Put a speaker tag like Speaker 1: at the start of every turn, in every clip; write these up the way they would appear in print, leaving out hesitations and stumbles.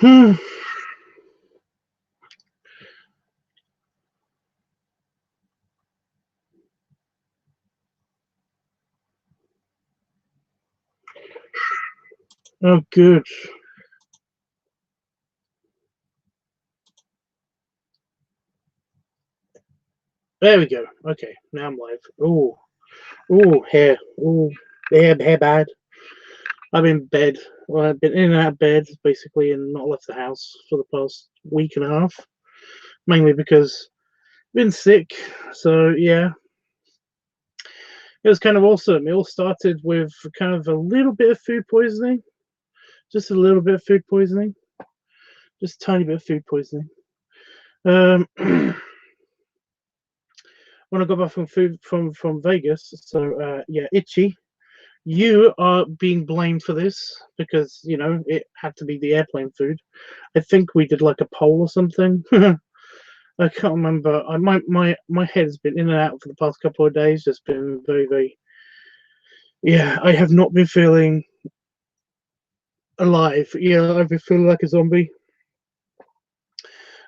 Speaker 1: Hmm. Oh, good. There we go. Okay, now I'm live. Oh, hair. Oh, hair bad. I'm in bed. Well, I've been in and out of bed basically, and not left the house for the past week and a half. Mainly because I've been sick. So yeah, it was kind of awesome. It all started with kind of a little bit of food poisoning, just a little bit of food poisoning, just a tiny bit of food poisoning. When I got back from Vegas, so yeah, itchy. You are being blamed for this because you know it had to be the airplane food. I think we did like a poll or something. I can't remember. My head's been in and out for the past couple of days. Just been very. Yeah, I have not been feeling alive. Yeah, I've been feeling like a zombie.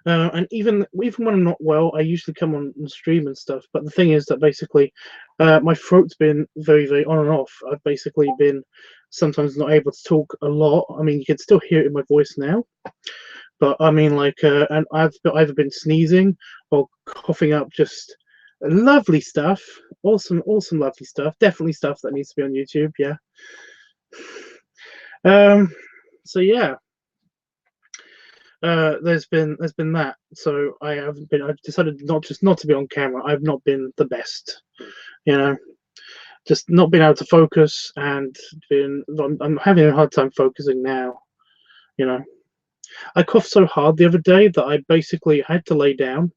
Speaker 1: And even when I'm not well, I usually come on and stream and stuff. But the thing is that basically, my throat's been very on and off. I've basically been sometimes not able to talk a lot. I mean, you can still hear it in my voice now. But I mean, like, and I've either been sneezing or coughing up just lovely stuff. Awesome, lovely stuff. Definitely stuff that needs to be on YouTube. Yeah. So yeah. There's been that. So I've decided not to be on camera. I've not been the best, you know. Just not been able to focus, and I'm having a hard time focusing now. You know, I coughed so hard the other day that I basically had to lay down.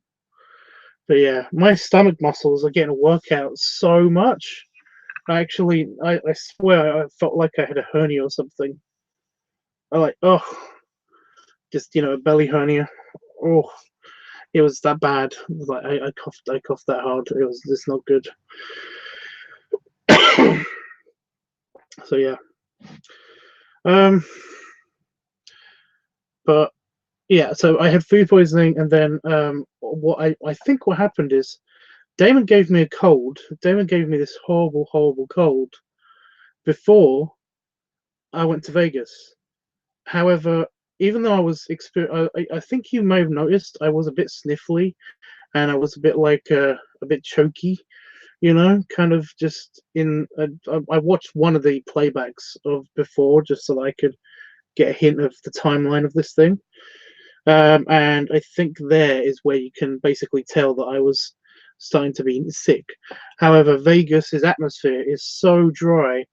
Speaker 1: But yeah, my stomach muscles are getting a workout so much. I swear I felt like I had a hernia or something. I like, oh, just a belly hernia. Oh, it was that bad. Like I coughed that hard. It was just not good. So yeah. But yeah, so I had food poisoning, and then what I think what happened is Damon gave me a cold. Damon gave me this horrible cold before I went to Vegas. However, even though I think you may have noticed I was a bit sniffly, and I was a bit like a bit choky. Kind of just I watched one of the playbacks of before just so that I could get a hint of the timeline of this thing. And I think there is where you can basically tell that I was starting to be sick. However, Vegas's atmosphere is so dry,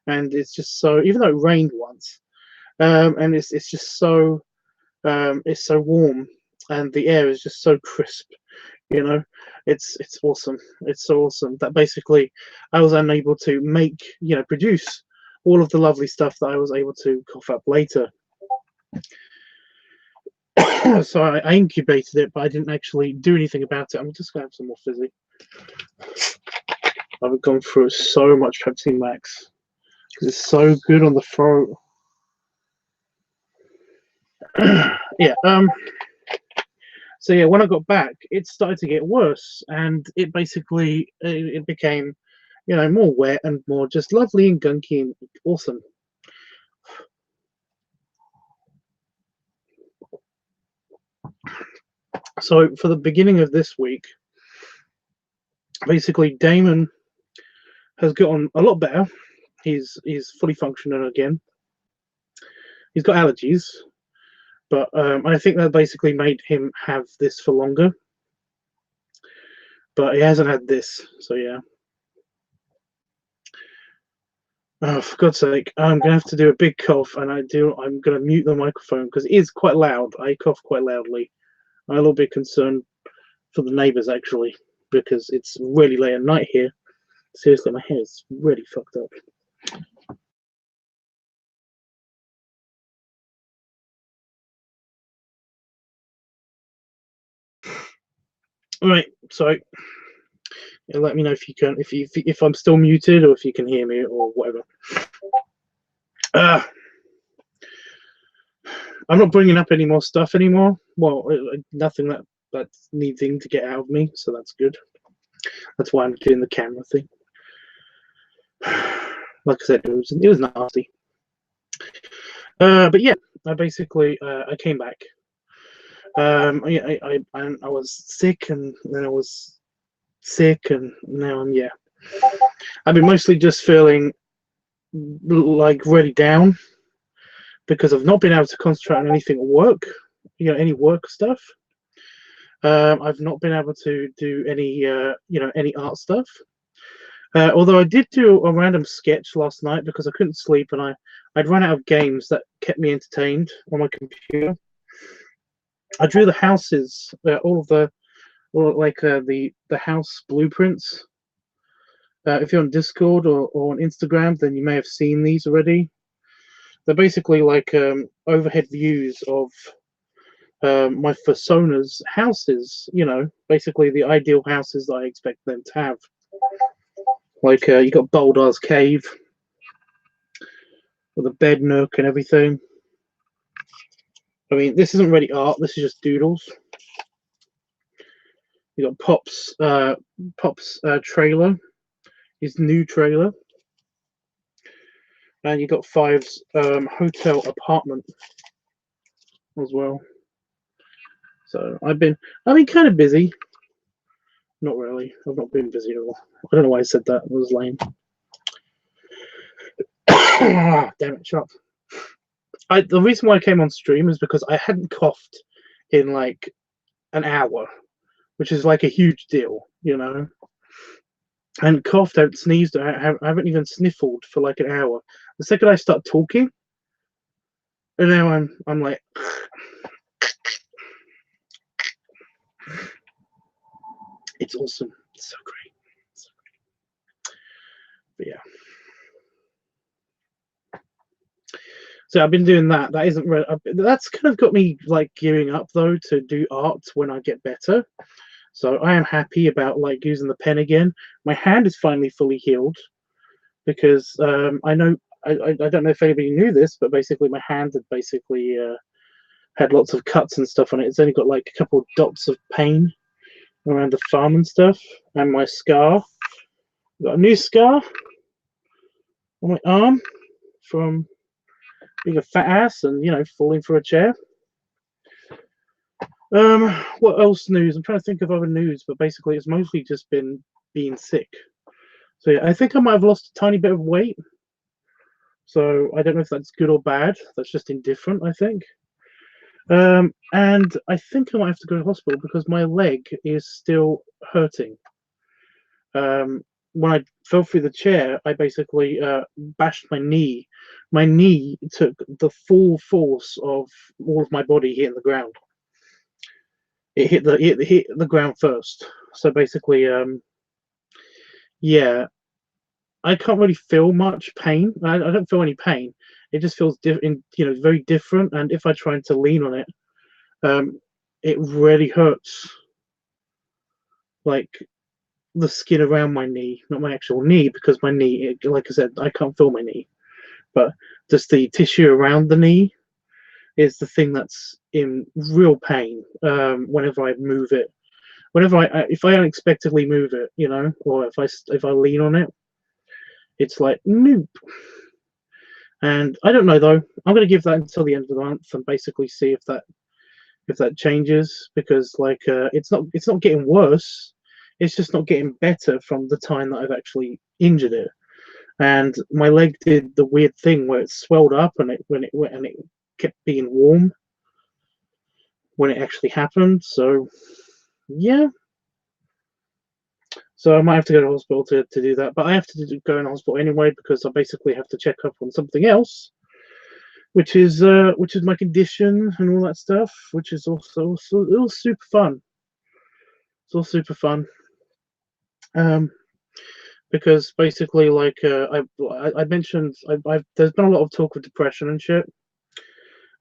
Speaker 1: and it's just so, even though it rained once, and it's just so it's so warm, and the air is just so crisp. It's awesome. It's so awesome that basically I was unable to produce all of the lovely stuff that I was able to cough up later. So I incubated it, but I didn't actually do anything about it. I'm just gonna have some more fizzy. I've gone through so much Pepsi Max because it's so good on the throat. Yeah. So yeah, when I got back, it started to get worse, and it basically it became, more wet and more just lovely and gunky and awesome. So for the beginning of this week, basically Damon has gotten a lot better. He's fully functional again. He's got allergies, but I think that basically made him have this for longer. But he hasn't had this, so yeah. Oh, for God's sake, I'm gonna have to do a big cough, and I'm gonna mute the microphone because it is quite loud. I cough quite loudly. I'm a little bit concerned for the neighbours actually, because it's really late at night here. Seriously, my hair is really fucked up. All right, so let me know if you can, if I'm still muted, or if you can hear me, or whatever. I'm not bringing up any more stuff anymore. Well, nothing that's needing to get out of me, so that's good. That's why I'm doing the camera thing. Like I said, it was nasty. But yeah, I basically I came back. I was sick, and then I was sick, and now I've been mostly just feeling like really down because I've not been able to concentrate on anything at work, any work stuff. I've not been able to do any any art stuff. Although I did do a random sketch last night because I couldn't sleep, and I'd run out of games that kept me entertained on my computer. I drew the houses, all of the house blueprints. If you're on Discord or on Instagram, then you may have seen these already. They're basically like overhead views of my persona's houses. Basically the ideal houses that I expect them to have. Like you got Baldar's Cave with a bed nook and everything. I mean, this isn't really art. This is just doodles. You got Pop's trailer, his new trailer, and you got Five's hotel apartment as well. So I've been kind of busy. Not really. I've not been busy at all. I don't know why I said that. It was lame. Damn it, shut up. The reason why I came on stream is because I hadn't coughed in like an hour, which is like a huge deal, And coughed out, sneezed. I haven't even sniffled for like an hour. The second I start talking, and now I'm like, it's awesome. It's so great. It's so great. But yeah. So I've been doing that. That isn't really. That's kind of got me like gearing up though to do art when I get better. So I am happy about like using the pen again. My hand is finally fully healed because I know I don't know if anybody knew this, but basically my hand had basically had lots of cuts and stuff on it. It's only got like a couple of dots of pain around the thumb and stuff, and my scar. I've got a new scar on my arm from being a fat ass and falling for a chair. What else news? I'm trying to think of other news, but basically it's mostly just been being sick. So yeah, I think I might have lost a tiny bit of weight. So I don't know if that's good or bad. That's just indifferent, I think. And I think I might have to go to the hospital because my leg is still hurting. When I fell through the chair, I basically bashed my knee. My knee took the full force of all of my body hitting the ground. It hit the ground first. So basically, yeah, I can't really feel much pain. I don't feel any pain. It just feels very different. And if I try to lean on it, it really hurts. Like the skin around my knee, not my actual knee, because my knee, like I said, I can't feel my knee, but just the tissue around the knee is the thing that's in real pain whenever I move it. Whenever if I unexpectedly move it, or if I lean on it, it's like nope. And I don't know though. I'm going to give that until the end of the month and basically see if that changes, because like it's not getting worse. It's just not getting better from the time that I've actually injured it. And my leg did the weird thing where it swelled up and it kept being warm when it actually happened. So yeah. So I might have to go to hospital to do that. But I have to go in hospital anyway because I basically have to check up on something else, which is my condition and all that stuff, which is also super fun. It's all super fun. Because basically, like I mentioned, there's been a lot of talk of depression and shit.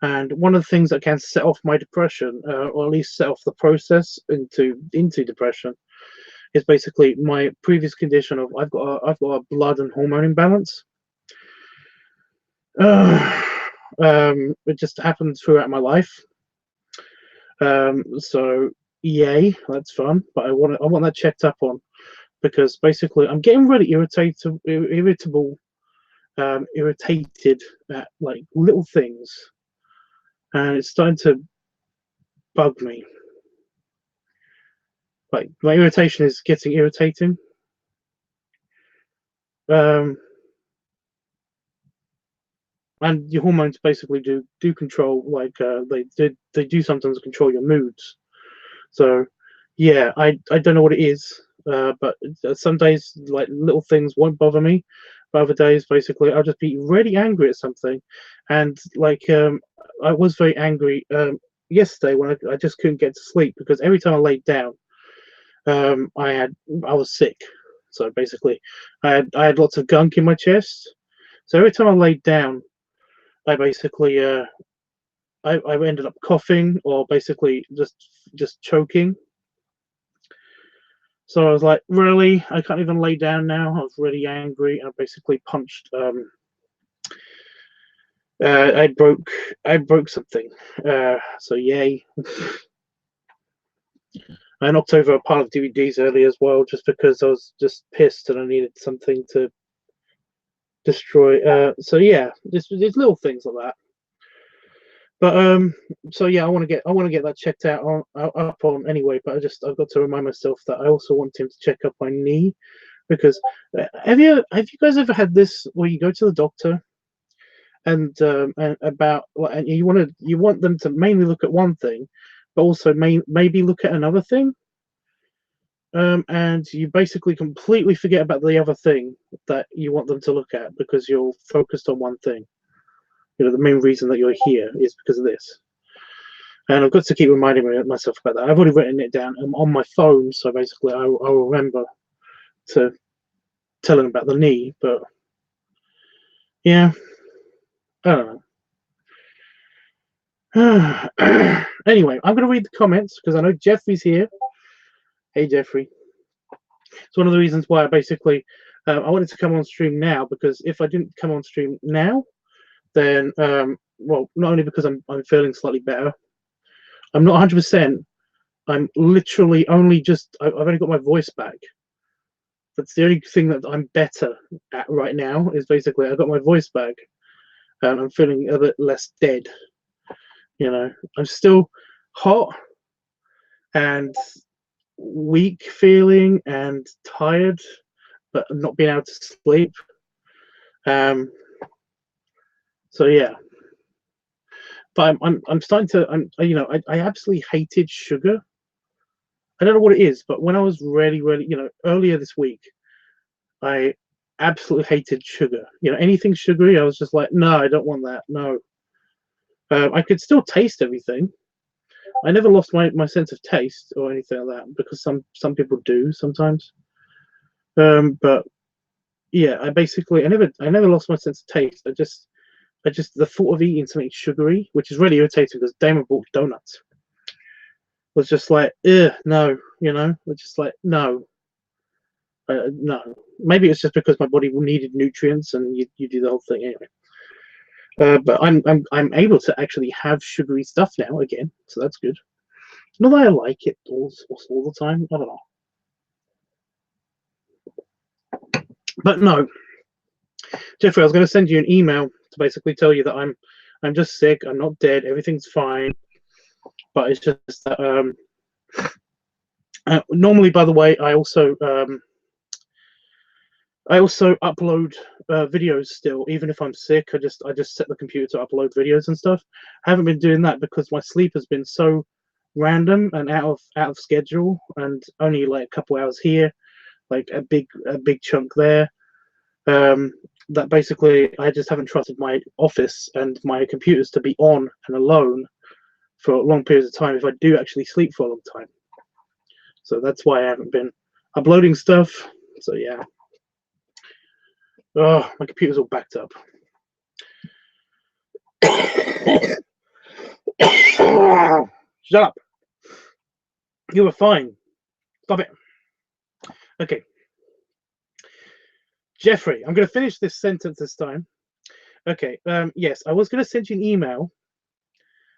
Speaker 1: And one of the things that can set off my depression, or at least set off the process into depression, is basically my previous condition of I've got a blood and hormone imbalance. It just happened throughout my life. So yay, that's fun. But I want that checked up on, because basically I'm getting really irritable, irritated at like little things, and it's starting to bug me. Like my irritation is getting irritating. And your hormones basically do control, like they do sometimes control your moods. So yeah, I don't know what it is, but some days like little things won't bother me, but other days basically I'll just be really angry at something. And like I was very angry yesterday when I just couldn't get to sleep, because every time I laid down, I was sick. So basically I had lots of gunk in my chest. So every time I laid down, I basically I ended up coughing, or basically just choking. So I was like, really? I can't even lay down now. I was really angry, and I basically punched. I broke something. So yay. I knocked over a pile of DVDs early as well, just because I was just pissed and I needed something to destroy. So yeah, there's little things like that. But so yeah, I want to get that checked out up on anyway. But I've got to remind myself that I also want him to check up my knee, because have you guys ever had this where you go to the doctor and and you want them to mainly look at one thing, but also maybe look at another thing, and you basically completely forget about the other thing that you want them to look at, because you're focused on one thing. You know, the main reason that you're here is because of this. And I've got to keep reminding myself about that. I've already written it down on my phone, so basically I'll remember to tell him about the knee. But yeah, I don't know. Anyway, I'm going to read the comments because I know Jeffrey's here. Hey, Jeffrey. It's one of the reasons why I wanted to come on stream now, because if I didn't come on stream now, then well, not only because I'm feeling slightly better, I'm not 100%. I'm literally only I've only got my voice back. That's the only thing that I'm better at right now, is basically I got my voice back, and I'm feeling a bit less dead. You know, I'm still hot and weak feeling and tired, but not being able to sleep. So yeah, but I'm starting to I absolutely hated sugar. I don't know what it is, but when I was really earlier this week, I absolutely hated sugar. You know, anything sugary, I was just like, no, I don't want that. No. I could still taste everything. I never lost my sense of taste or anything like that, because some people do sometimes. But yeah, I never lost my sense of taste. I just the thought of eating something sugary, which is really irritating, because Damon bought donuts, was just like, no, it's just like, no. No, maybe it's just because my body needed nutrients, and you do the whole thing anyway. But I'm able to actually have sugary stuff now again, so that's good. Not that I like it all the time. I don't know, but no, Jeffrey, I was going to send you an email to basically tell you that I'm just sick. I'm not dead. Everything's fine. But it's just that normally, by the way, I also upload videos still, even if I'm sick. I just set the computer to upload videos and stuff. I haven't been doing that because my sleep has been so random and out of schedule, and only like a couple hours here, like a big chunk there. That basically I just haven't trusted my office and my computers to be on and alone for long periods of time if I do actually sleep for a long time. So that's why I haven't been uploading stuff. So yeah. Oh, my computer's all backed up. Shut up. You were fine. Stop it. Okay. Jeffrey, I'm going to finish this sentence this time. Okay. Yes, I was going to send you an email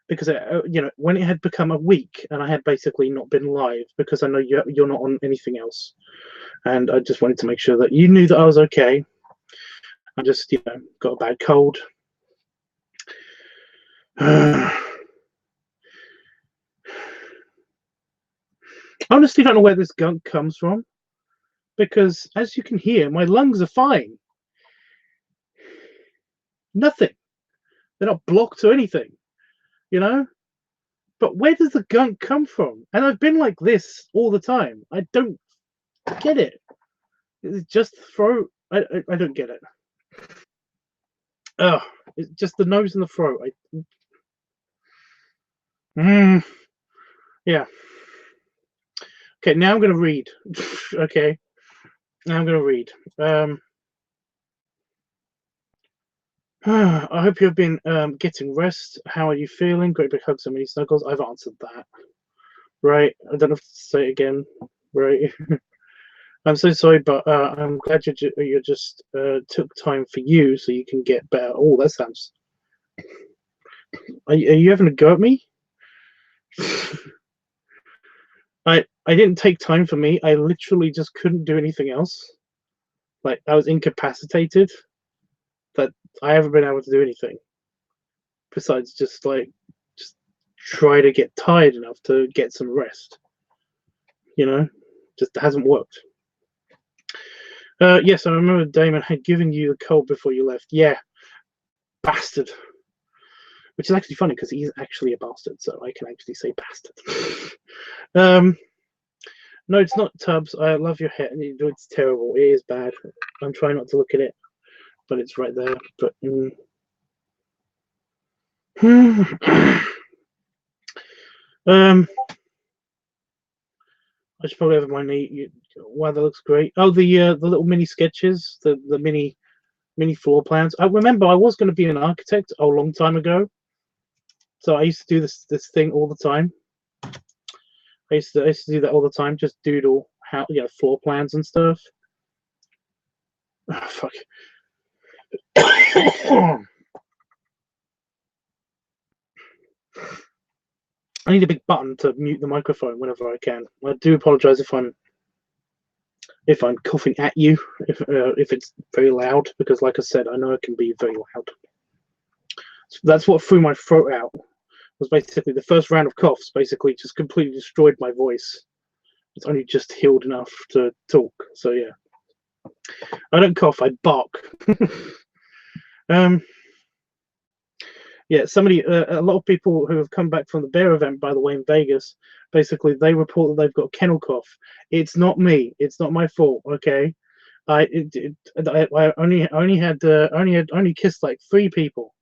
Speaker 1: because when it had become a week and I had basically not been live because I know you're not on anything else, and I just wanted to make sure that you knew that I was okay. I just got a bad cold. I honestly don't know where this gunk comes from because, as you can hear, my lungs are fine. Nothing. They're not blocked or anything, you know? But where does the gunk come from? And I've been like this all the time. I don't get it. It's just throat. I don't get it. Oh, it's just the nose and the throat. Yeah. Okay, now I'm going to read. Okay, now I'm going to read. I hope you've been getting rest. How are you feeling? Great big hugs and many snuggles. I've answered that. Right. I don't have to say it again. Right. I'm so sorry, but I'm glad you just took time for you so you can get better. Oh, that sounds. Are you having a go at me? I didn't take time for me. I literally just couldn't do anything else. Like I was incapacitated. That I haven't been able to do anything besides just try to get tired enough to get some rest. Just hasn't worked. Yes, I remember Damon had given you the cold before you left. Yeah, bastard. Which is actually funny because he's actually a bastard, so I can actually say bastard. No, it's not Tubbs. I love your hair. It's terrible. It is bad. I'm trying not to look at it, but it's right there. But I should probably have my knee. Wow, that looks great. Oh, the little mini sketches, the mini floor plans. I remember I was going to be an architect a long time ago, so I used to do this thing all the time. I used to do that all the time, just doodle floor plans and stuff. Oh, fuck. I need a big button to mute the microphone whenever I can. I do apologize if I'm coughing at you, if it's very loud, because like I said, I know it can be very loud. So that's what threw my throat out. Was basically the first round of coughs. Basically, just completely destroyed my voice. It's only just healed enough to talk. So yeah, I don't cough. I bark. Yeah, a lot of people who have come back from the bear event, by the way, in Vegas, basically they report that they've got kennel cough. It's not me. It's not my fault. Okay, I only kissed like 3 people.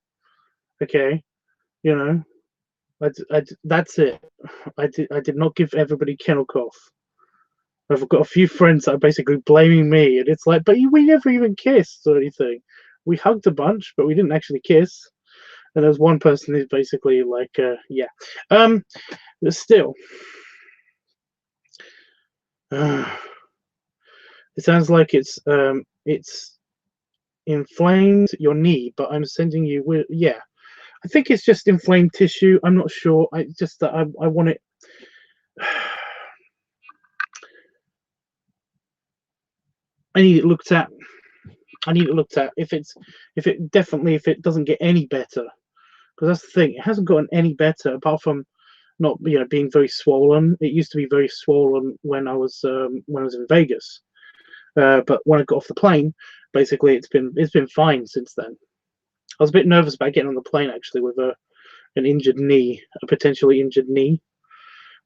Speaker 1: Okay, you know, that's it. I did not give everybody kennel cough. I've got a few friends that are basically blaming me, and it's like, but we never even kissed or anything. We hugged a bunch, but we didn't actually kiss. And there's one person who's basically like, yeah. But still, it sounds like it's inflamed your knee, but I'm sending you with, yeah. I think it's just inflamed tissue. I'm not sure. I just that I want it. I need it looked at. I need it looked at. If it doesn't get any better, because that's the thing. It hasn't gotten any better apart from not being very swollen. It used to be very swollen when I was in Vegas, but when I got off the plane, basically it's been fine since then. I was a bit nervous about getting on the plane actually with an injured knee, a potentially injured knee.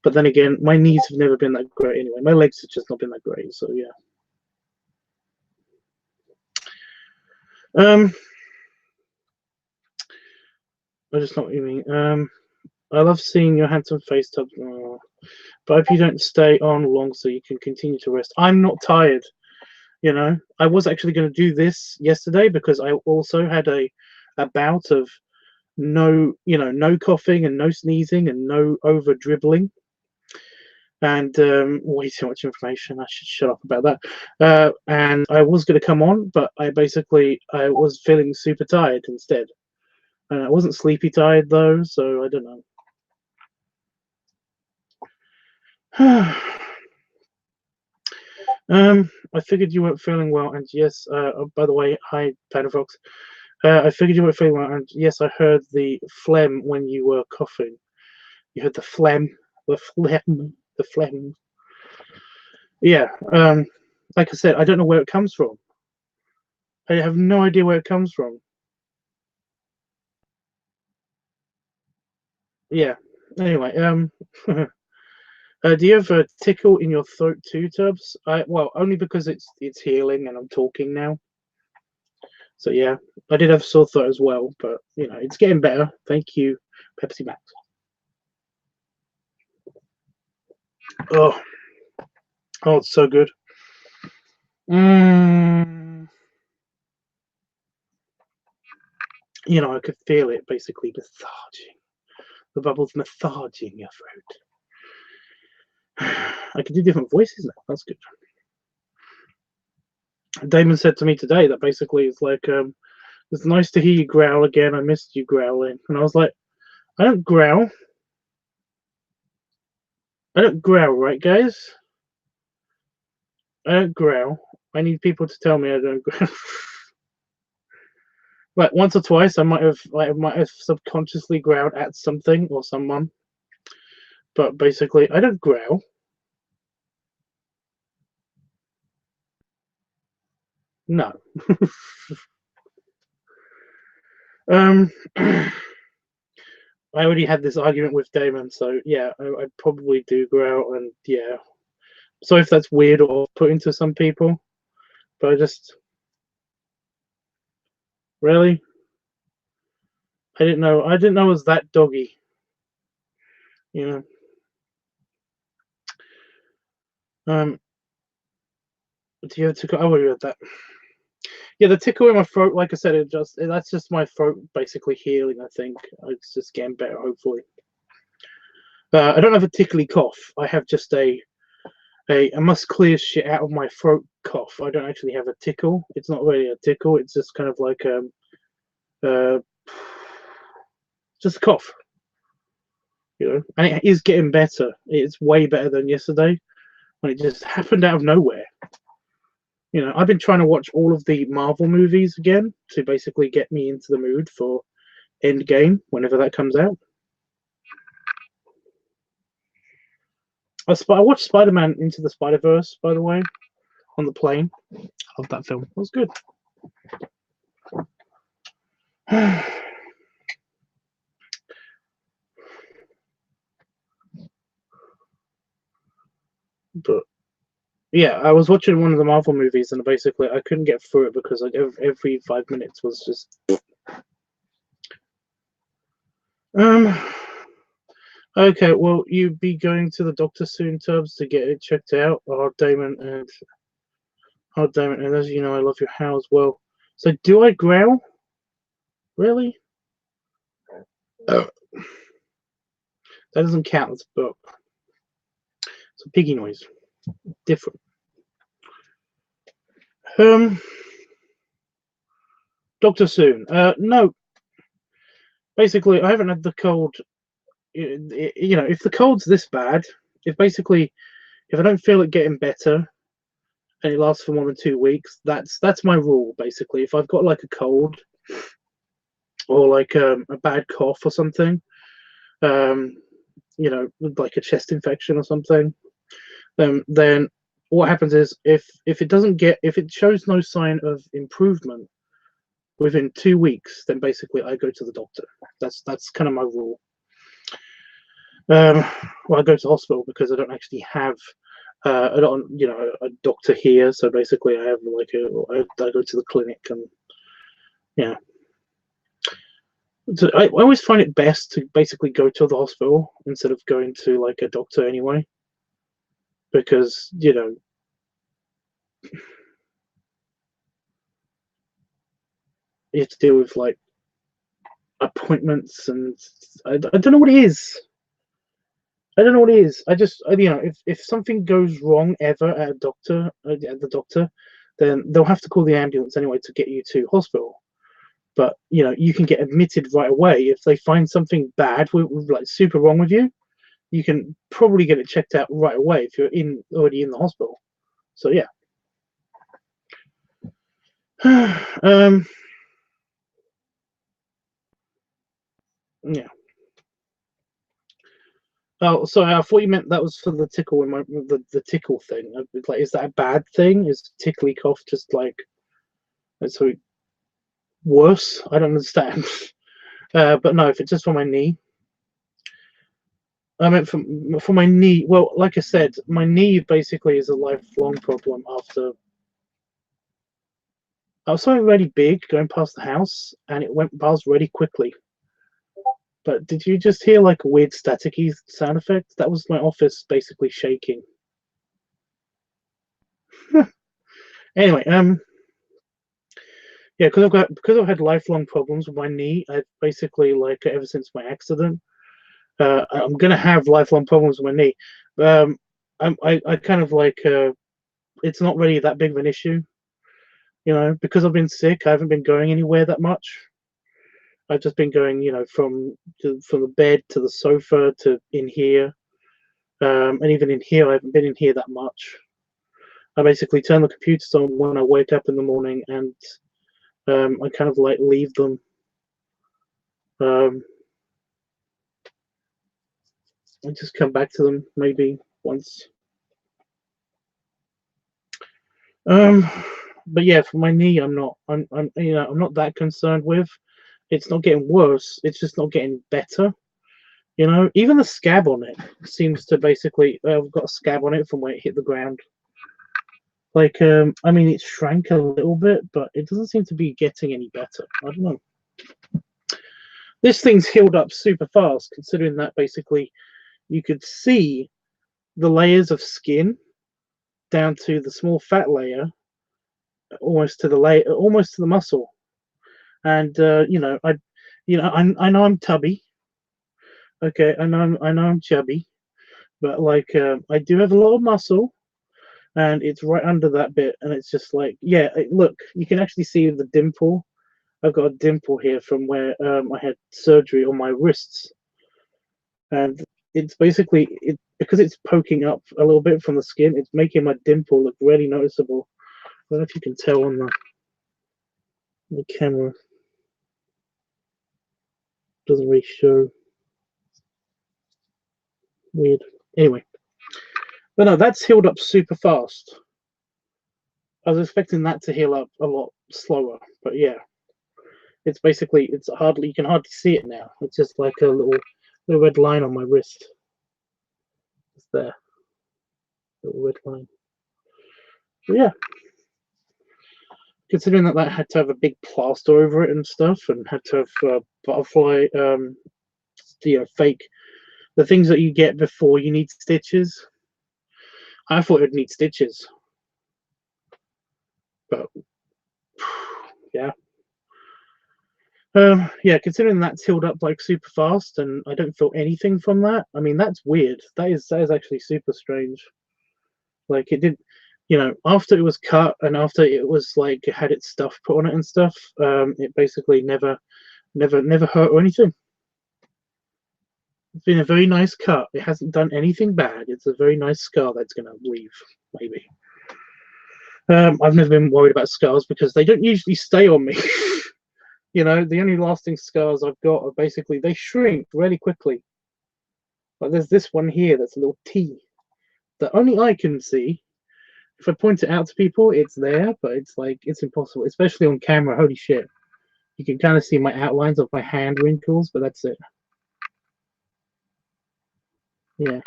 Speaker 1: But then again, my knees have never been that great anyway. My legs have just not been that great. So yeah. I just know what you mean. I love seeing your handsome face, Tubbs. But I hope you don't stay on long so you can continue to rest. I'm not tired. I was actually going to do this yesterday because I also had a bout of no coughing and no sneezing and no over dribbling. and way too much information. I should shut up about that. And I was going to come on, but I was feeling super tired instead. And I wasn't sleepy tired though, so I don't know. I figured you weren't feeling well, and yes. Oh, by the way, hi, Panafox. I figured you weren't feeling well, and yes, I heard the phlegm when you were coughing. You heard the phlegm, the phlegm. Yeah. Like I said, I don't know where it comes from. I have no idea where it comes from. Yeah. Anyway, do you have a tickle in your throat too, Tubbs? Well, only because it's healing and I'm talking now. So yeah, I did have sore throat as well, but you know it's getting better. Thank you, Pepsi Max. Oh, oh, it's so good. You know, I could feel it basically massaging. The bubbles massaging your throat. I can do different voices now. That's good. Damon said to me today that basically it's like, it's nice to hear you growl again. I missed you growling. And I was like, I don't growl. I don't growl, right, guys? I don't growl. I need people to tell me I don't growl. Like once or twice, I might have subconsciously growled at something or someone, but basically, I don't growl. No. I already had this argument with Damon, so yeah, I probably do growl, and yeah. So if that's weird or putting to some people, but I just really, I didn't know. I didn't know it was that doggy. You know. Do you have tickle? I already read that. Yeah, the tickle in my throat, like I said, that's just my throat basically healing. I think it's just getting better, hopefully. I don't have a tickly cough. I have just I must clear shit out of my throat cough. I don't actually have a tickle. It's not really a tickle. It's just kind of like uh, just a cough. You know, and it is getting better. It's way better than yesterday when it just happened out of nowhere. You know, I've been trying to watch all of the Marvel movies again to basically get me into the mood for Endgame whenever that comes out. I watched Spider-Man Into the Spider-Verse, by the way, on the plane. Love that film. It was good. But yeah, I was watching one of the Marvel movies, and basically I couldn't get through it because like every 5 minutes was just. Um. Okay, well, you be going to the doctor soon, Tubbs, to get it checked out. Oh, Damon, and as you know, I love your how as well. So, do I growl? Really? Oh, that doesn't count as a book. It's a piggy noise. Different. Um, Doctor soon. No. Basically, I haven't had the cold. You know, if the cold's this bad, if I don't feel it getting better, and it lasts for more than 2 weeks, that's my rule. Basically, if I've got like a cold or like a bad cough or something, um, you know, like a chest infection or something, then what happens is if it shows no sign of improvement within 2 weeks, then basically I go to the doctor. That's kind of my rule. Well, I go to hospital because I don't actually have I don't, you know, a doctor here. So basically, I have I go to the clinic and yeah. So I always find it best to basically go to the hospital instead of going to like a doctor anyway, because you know you have to deal with like appointments and I don't know what it is. I don't know what it is. I just, you know, if something goes wrong ever at a doctor, at the doctor, then they'll have to call the ambulance anyway to get you to hospital. But you know, you can get admitted right away if they find something bad, like super wrong with you. You can probably get it checked out right away if you're already in the hospital. So yeah. Yeah. Oh, sorry. I thought you meant that was for the tickle in the tickle thing. Like, is that a bad thing? Is tickly cough just like so worse? I don't understand. But no, if it's just for my knee, I meant for my knee. Well, like I said, my knee basically is a lifelong problem. After I was something really big going past the house, and it went past really quickly. But did you just hear like a weird staticky sound effect? That was my office basically shaking. Anyway, yeah, because I've had lifelong problems with my knee. I've basically like ever since my accident. I'm gonna have lifelong problems with my knee. I kind of like it's not really that big of an issue, you know, because I've been sick. I haven't been going anywhere that much. I've just been going, you know, from the bed to the sofa to in here, and even in here, I haven't been in here that much. I basically turn the computers on when I wake up in the morning, and I kind of like leave them. Um, I just come back to them maybe once. Um, but yeah, for my knee, you know, I'm not that concerned with. It's not getting worse. It's just not getting better. You know, even the scab on it seems to basically. I've got a scab on it from where it hit the ground. Like, I mean, it shrank a little bit, but it doesn't seem to be getting any better. I don't know. This thing's healed up super fast, considering that basically you could see the layers of skin down to the small fat layer, almost to the muscle. And I know I'm tubby. Okay, I know I'm chubby, but like, I do have a lot of muscle, and it's right under that bit, and it's just like, yeah, look, you can actually see the dimple. I've got a dimple here from where I had surgery on my wrists, and it's basically because it's poking up a little bit from the skin. It's making my dimple look really noticeable. I don't know if you can tell on the camera. Doesn't really show. Weird. Anyway, but no, that's healed up super fast. I was expecting that to heal up a lot slower, but yeah, it's hardly, you can hardly see it now. It's just like a little red line on my wrist. It's there, little red line. But yeah, considering that had to have a big plaster over it and stuff, and had to have butterfly, fake the things that you get before you need stitches. I thought it would need stitches, but yeah. Yeah, considering that's healed up like super fast and I don't feel anything from that. I mean, that's weird. That is actually super strange. Like it did, you know, after it was cut and after it was like it had its stuff put on it and stuff. It basically never hurt or anything. It's been a very nice cut. It hasn't done anything bad. It's a very nice scar that's gonna leave, maybe. I've never been worried about scars because they don't usually stay on me. You know, the only lasting scars I've got are basically they shrink really quickly. Like there's this one here that's a little T that only I can see. If I point it out to people, it's there, but it's like it's impossible, especially on camera. Holy shit. You can kind of see my outlines of my hand wrinkles, but that's it. Yeah.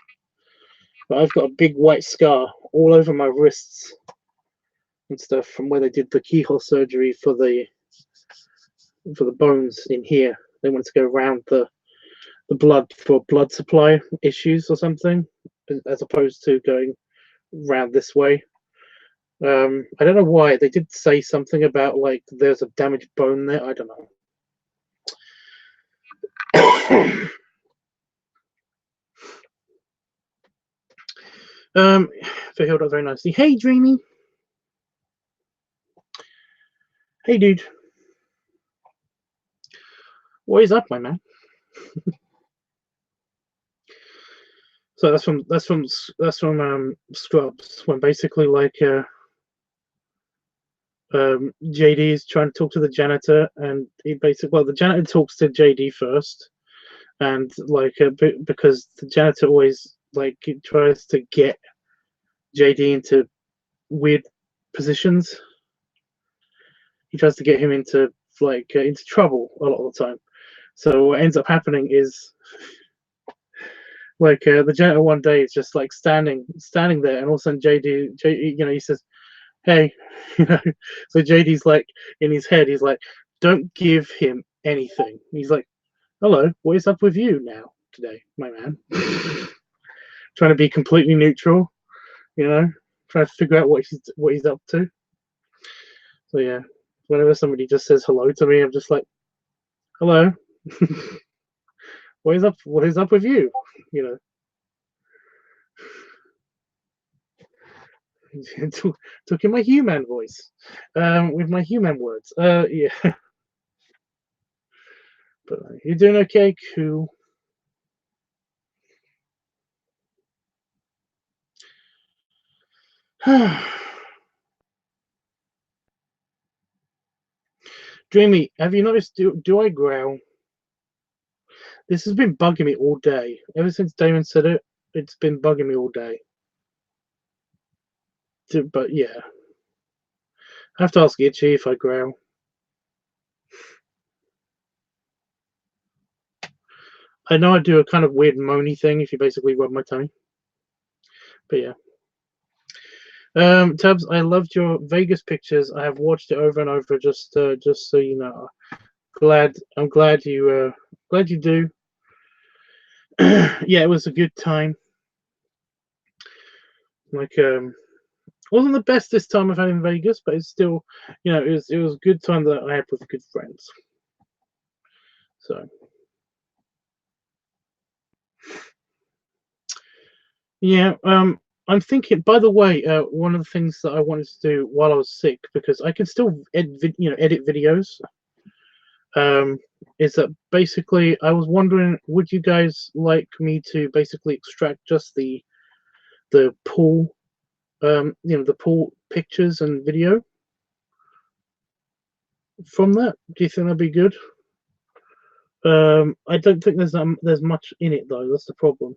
Speaker 1: But I've got a big white scar all over my wrists and stuff from where they did the keyhole surgery for the bones in here. They wanted to go around the blood for blood supply issues or something, as opposed to going round this way. I don't know why. They did say something about like there's a damaged bone there. I don't know. They held up very nicely. Hey, Dreamy. Hey, dude. What is up, my man? So that's from Scrubs, when basically like JD is trying to talk to the janitor, and he basically, the janitor talks to JD first, and like because the janitor always like tries to get JD into weird positions. He tries to get him into into trouble a lot of the time. So what ends up happening is like the janitor one day is just like standing there, and all of a sudden JD, he says, "Hey," So JD's like, in his head, he's like, "Don't give him anything." He's like, "Hello, what is up with you now today, my man?" Trying to be completely neutral, trying to figure out what he's up to. So yeah, whenever somebody just says hello to me, I'm just like, "Hello." What is up? What is up with you? Talking my human voice, with my human words. Yeah. But you're doing okay, cool. Dreamy, have you noticed? Do I growl? This has been bugging me all day. Ever since Damon said it, it's been bugging me all day. But yeah, I have to ask Itchy if I growl. I know I do a kind of weird moany thing if you basically rub my tummy. But yeah. Tubbs, I loved your Vegas pictures. I have watched it over and over, just so you know. I'm glad you do. Yeah, it was a good time. Like wasn't the best this time I've had in Vegas, but it's still, it was a good time that I had with good friends. So yeah, I'm thinking. By the way, one of the things that I wanted to do while I was sick, because I can still edit videos, is that basically I was wondering, would you guys like me to basically extract just the pool, the pool pictures and video from that? Do you think that'd be good? I don't think there's much in it though. That's the problem.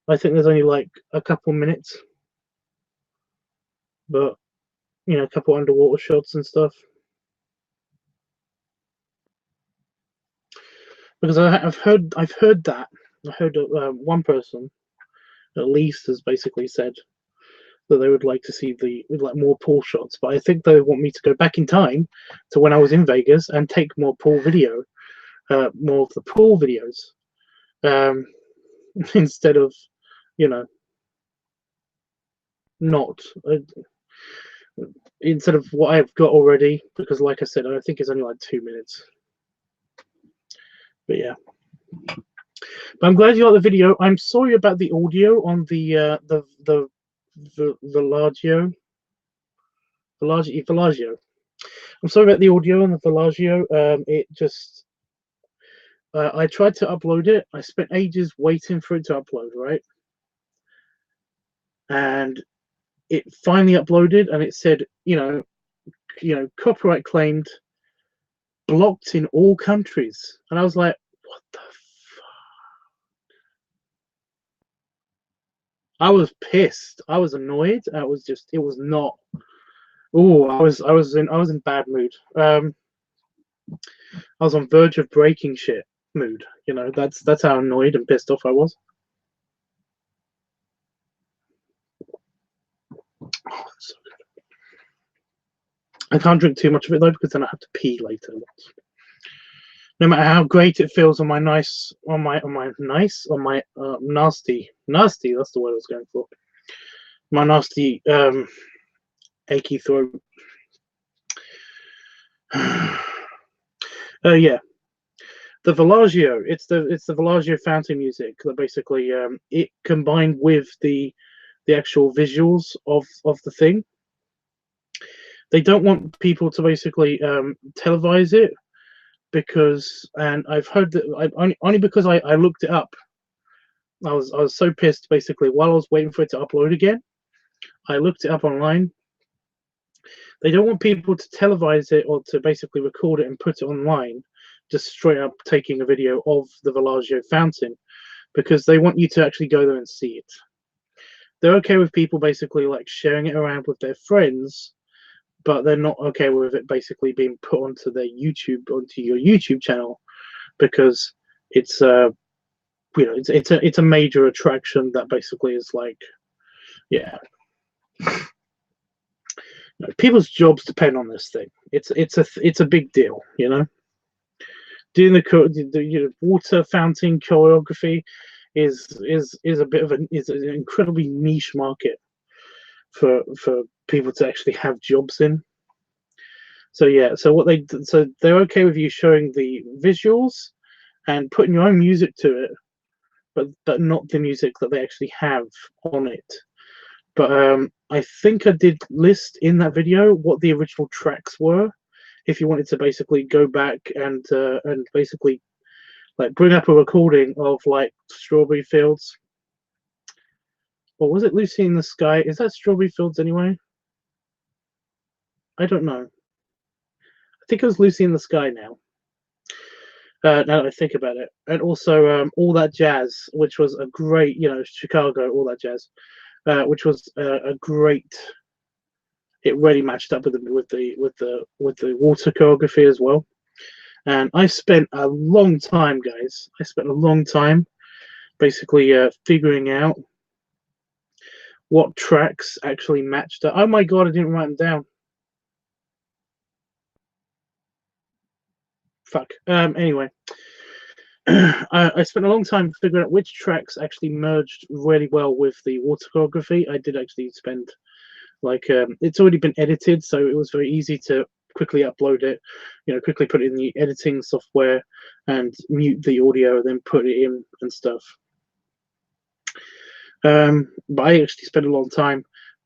Speaker 1: I think there's only like a couple minutes, but a couple underwater shots and stuff. Because I've heard that. I heard one person at least has basically said that they would like to see more pool shots, but I think they want me to go back in time to when I was in Vegas and take more pool video, more of the pool videos, instead of not instead of what I've got already. Because like I said, I think it's only like 2 minutes. But yeah. But I'm glad you like the video. I'm sorry about the audio on the Villaggio. I'm sorry about the audio on the Villaggio. It just I tried to upload it. I spent ages waiting for it to upload, right? And it finally uploaded, and it said, copyright claimed, blocked in all countries. And I was like, what the fuck? I was pissed. I was annoyed. It was not. Oh, I was in bad mood. I was on verge of breaking shit mood. That's how annoyed and pissed off I was. Oh, so good. I can't drink too much of it though, because then I have to pee later. No matter how great it feels on my nasty, that's the word I was going for. My nasty, achy throat. Yeah. The Villaggio, it's the Villaggio fountain music that basically it combined with the actual visuals of the thing. They don't want people to basically televise it because, and I've heard that only because I looked it up. I was so pissed basically while I was waiting for it to upload again. I looked it up online. They don't want people to televise it or to basically record it and put it online, just straight up taking a video of the Villaggio fountain, because they want you to actually go there and see it. They're okay with people basically like sharing it around with their friends, but they're not okay with it basically being put onto their onto your YouTube channel, because it's it's a major attraction that basically is like, yeah, people's jobs depend on this thing. It's a big deal, you know. Doing the water fountain choreography is a bit of is an incredibly niche market for people to actually have jobs in. So yeah, so they're okay with you showing the visuals and putting your own music to it, but not the music that they actually have on it. But I think I did list in that video what the original tracks were, if you wanted to basically go back and basically like bring up a recording of like Strawberry Fields, or was it Lucy in the Sky? Is that Strawberry Fields anyway? I don't know. I think it was Lucy in the Sky now. Now that I think about it, and also All That Jazz, which was a great, Chicago, All That Jazz, which was a great. It really matched up with the water choreography as well. And I spent a long time, guys. I spent a long time basically figuring out what tracks actually matched up. Oh my god, I didn't write them down. Fuck. Anyway, I spent a long time figuring out which tracks actually merged really well with the water choreography. I did actually spend like it's already been edited, so it was very easy to quickly upload it, quickly put it in the editing software and mute the audio, then put it in and stuff. But I actually spent a long time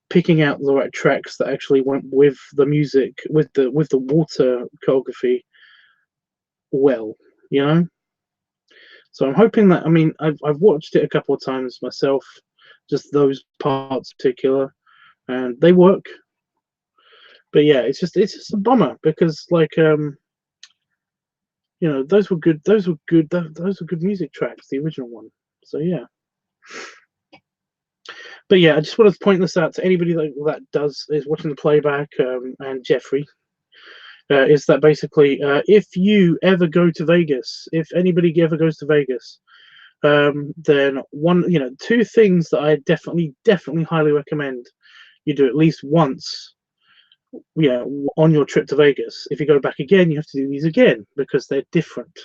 Speaker 1: picking out the right tracks that actually went with the music, with the water choreography well, So I'm hoping that, I mean, I've watched it a couple of times myself, just those parts in particular, and they work. But yeah, it's just a bummer because like those were good music tracks, the original one. So yeah. But yeah, I just wanted to point this out to anybody that is watching the playback, and Jeffrey, is that basically if you ever go to Vegas, if anybody ever goes to Vegas, then two things that I definitely highly recommend you do at least once, on your trip to Vegas. If you go back again, you have to do these again because they're different.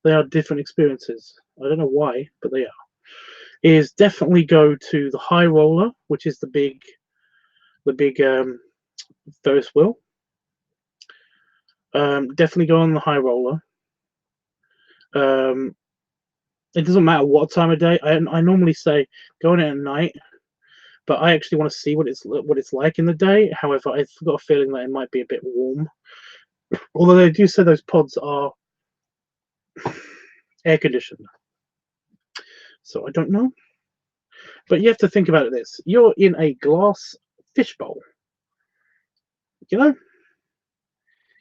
Speaker 1: They are different experiences. I don't know why, but they are. Is definitely go to the High Roller, which is the big Ferris wheel. Definitely go on the High Roller. It doesn't matter what time of day. I normally say go on it at night, but I actually want to see what it's like in the day. However, I've got a feeling that it might be a bit warm. Although they do say those pods are air conditioned, so I don't know. But you have to think about this: you're in a glass fishbowl,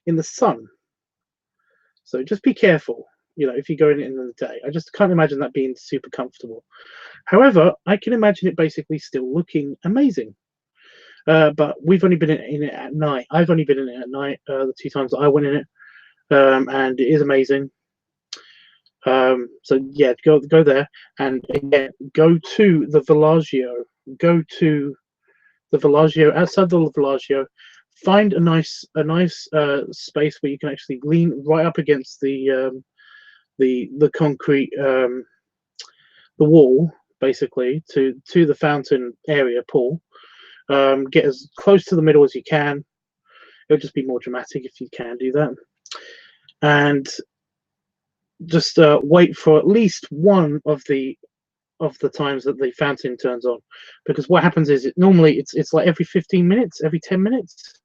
Speaker 1: in the sun. So just be careful, if you go in it in the day. I just can't imagine that being super comfortable. However, I can imagine it basically still looking amazing. But we've only been in it at night. I've only been in it at night, the 2 times that I went in it, and it is amazing. So yeah, go there, and again, go to the Villaggio. Go to the Villaggio. Outside the Villaggio, find a nice space where you can actually lean right up against the concrete, the wall, basically to the fountain area pool. Get as close to the middle as you can. It'll just be more dramatic if you can do that. And just wait for at least one of the times that the fountain turns on, because what happens is normally it's like every 15 minutes, every 10 minutes,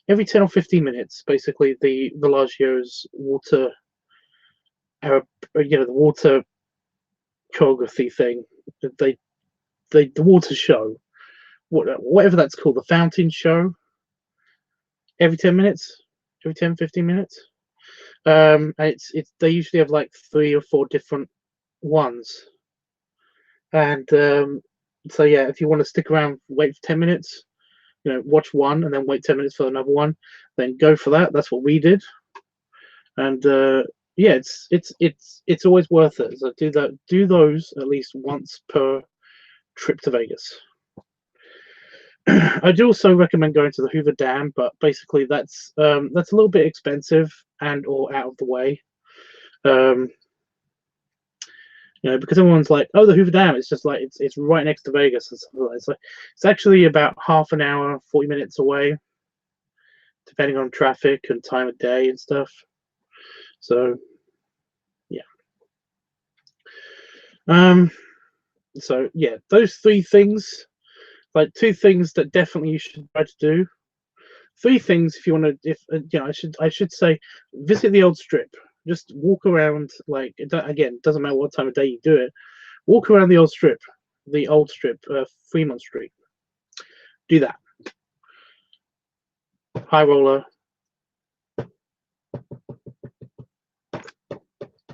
Speaker 1: every 10 or 15 minutes, basically the Bellagio's water, the water choreography thing, they the water show, whatever that's called, the fountain show, every 10 minutes, every 10, 15 minutes. It's they usually have like 3 or 4 different ones, and so yeah, if you want to stick around, wait for 10 minutes, watch one and then wait 10 minutes for another one, then go for that. That's what we did, and yeah, it's always worth it. So do those at least once per trip to Vegas. I do also recommend going to the Hoover Dam, but basically that's a little bit expensive and or out of the way. Because everyone's like, oh, the Hoover Dam, it's just like it's right next to Vegas and stuff like that. It's like it's actually about half an hour, 40 minutes away, depending on traffic and time of day and stuff. So yeah. So yeah, those 3 things, like 2 things that definitely you should try to do. 3 things if you want to, I should say, visit the old strip. Just walk around, like, again, it doesn't matter what time of day you do it. Walk around the old strip, Fremont Street. Do that. High Roller,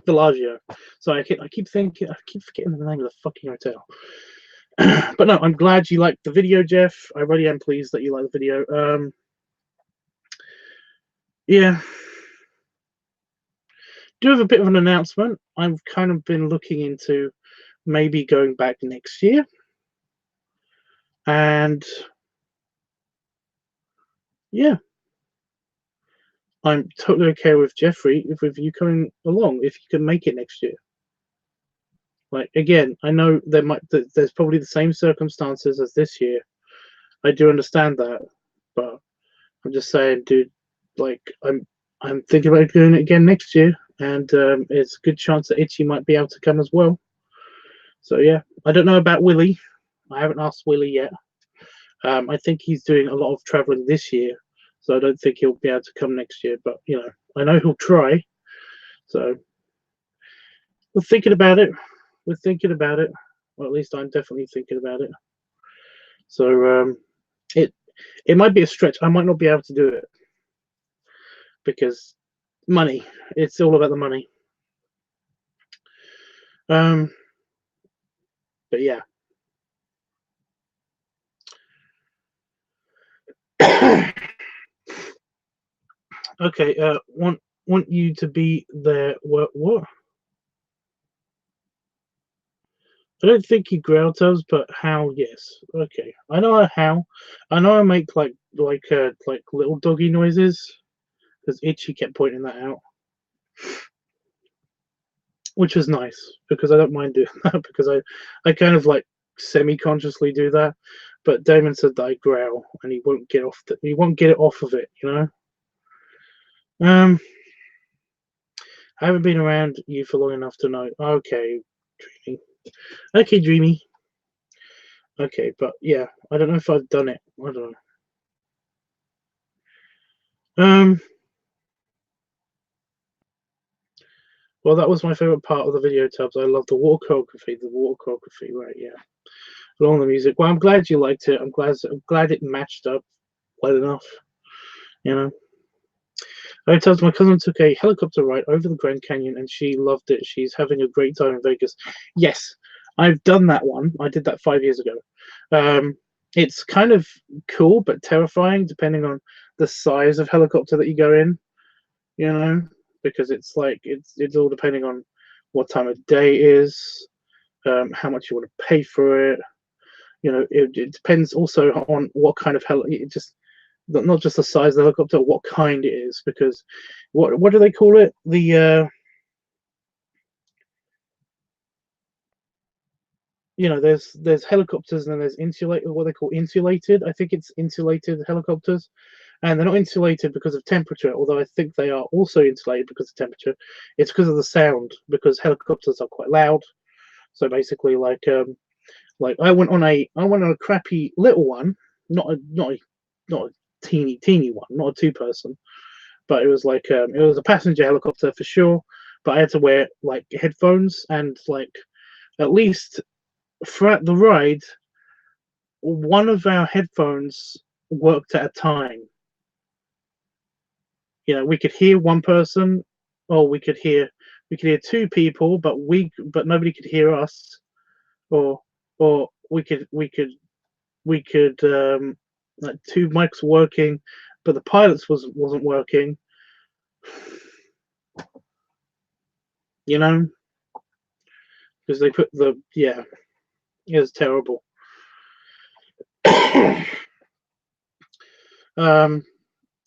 Speaker 1: Bellagio. So I keep forgetting the name of the fucking hotel. But no, I'm glad you liked the video, Jeff. I really am pleased that you liked the video. Yeah. Do have a bit of an announcement. I've kind of been looking into maybe going back next year. And yeah, I'm totally okay with Jeffrey, with you coming along if you can make it next year. Like, again, I know there's probably the same circumstances as this year. I do understand that, but I'm just saying, dude, like, I'm thinking about doing it again next year, and it's a good chance that Itchy might be able to come as well. So yeah, I don't know about Willie. I haven't asked Willie yet. I think he's doing a lot of traveling this year, so I don't think he'll be able to come next year. But I know he'll try. So we're thinking about it. We're thinking about it. Or at least I'm definitely thinking about it. So it might be a stretch. I might not be able to do it because money. It's all about the money. But yeah. Okay. Want you to be there. What? I don't think he growled us, but how? Yes. Okay. I know how. I know I make like little doggy noises, because Itchy kept pointing that out, which is nice because I don't mind doing that, because I kind of like semi-consciously do that. But Damon said that I growl and he won't get it off of it. I haven't been around you for long enough to know. Okay, Dreamy. Okay, Dreamy. Okay, but yeah, I don't know if I've done it. I don't know. Well, that was my favorite part of the video, Tubbs. I love the water choreography, right? Yeah, along the music. Well, I'm glad you liked it. I'm glad it matched up well enough. I told my cousin took a helicopter ride over the Grand Canyon and she loved it. She's having a great time in Vegas. Yes, I've done that one. I did that 5 years ago. It's kind of cool but terrifying depending on the size of helicopter that you go in. Because it's like it's all depending on what time of day it is, how much you want to pay for it. It depends also on what kind of not just the size of the helicopter, what kind it is, because what do they call it? There's helicopters and then there's insulated, what they call insulated. I think it's insulated helicopters, and they're not insulated because of temperature, although I think they are also insulated because of temperature. It's because of the sound, because helicopters are quite loud. So basically, like I went on a crappy little one, not a teeny one, not a two-person, but it was like it was a passenger helicopter for sure. But I had to wear like headphones, and like at least throughout the ride, one of our headphones worked at a time. You know, we could hear one person, or we could hear two people, but nobody could hear us, or we could like two mics working, but the pilots wasn't working. You know, because they put it was terrible.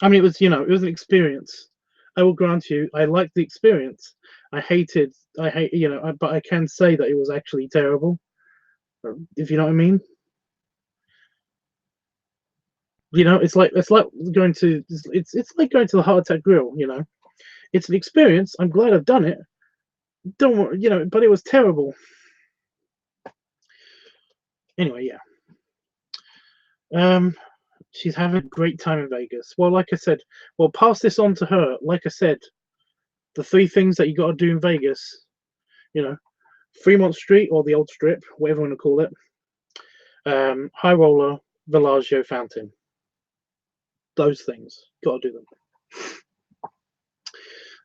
Speaker 1: I mean, it was an experience. I will grant you, I liked the experience. I hate, but I can say that it was actually terrible. If you know what I mean. It's like going to it's like going to the Heart Attack Grill. It's an experience. I'm glad I've done it. Don't worry, but it was terrible. Anyway, yeah. She's having a great time in Vegas. Well, like I said, pass this on to her. Like I said, the three things that you got to do in Vegas, Fremont Street or the Old Strip, whatever you want to call it, High Roller, Bellagio Fountain. Those things, got to do them.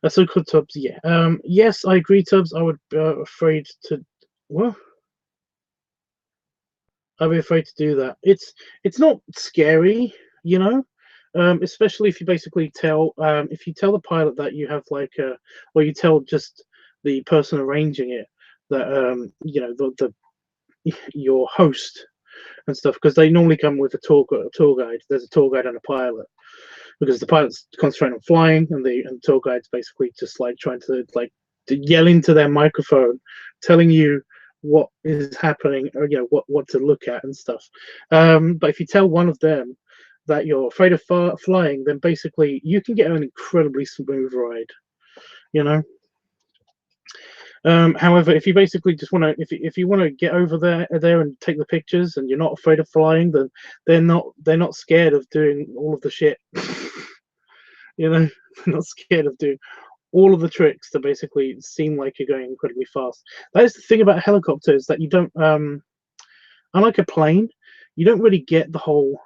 Speaker 1: So good, Tubbs. Yeah. Yes, I agree, Tubbs. I would afraid to. What? I'd be afraid to do that. It's not scary, especially if you basically tell if you tell the pilot that you have or you tell just the person arranging it that the your host and stuff, because they normally come with a tour guide. There's a tour guide and a pilot, because the pilot's concentrating on flying, and the tour guide's basically just like trying to yell into their microphone, telling you what is happening, or what to look at and stuff. But if you tell one of them that you're afraid of flying, then basically you can get an incredibly smooth ride. However, if you basically just want to, if you want to get over there and take the pictures, and you're not afraid of flying, then they're not scared of doing all of the shit. They're not scared of doing all of the tricks to basically seem like you're going incredibly fast. That is the thing about helicopters, that you don't, unlike a plane, you don't really get the whole,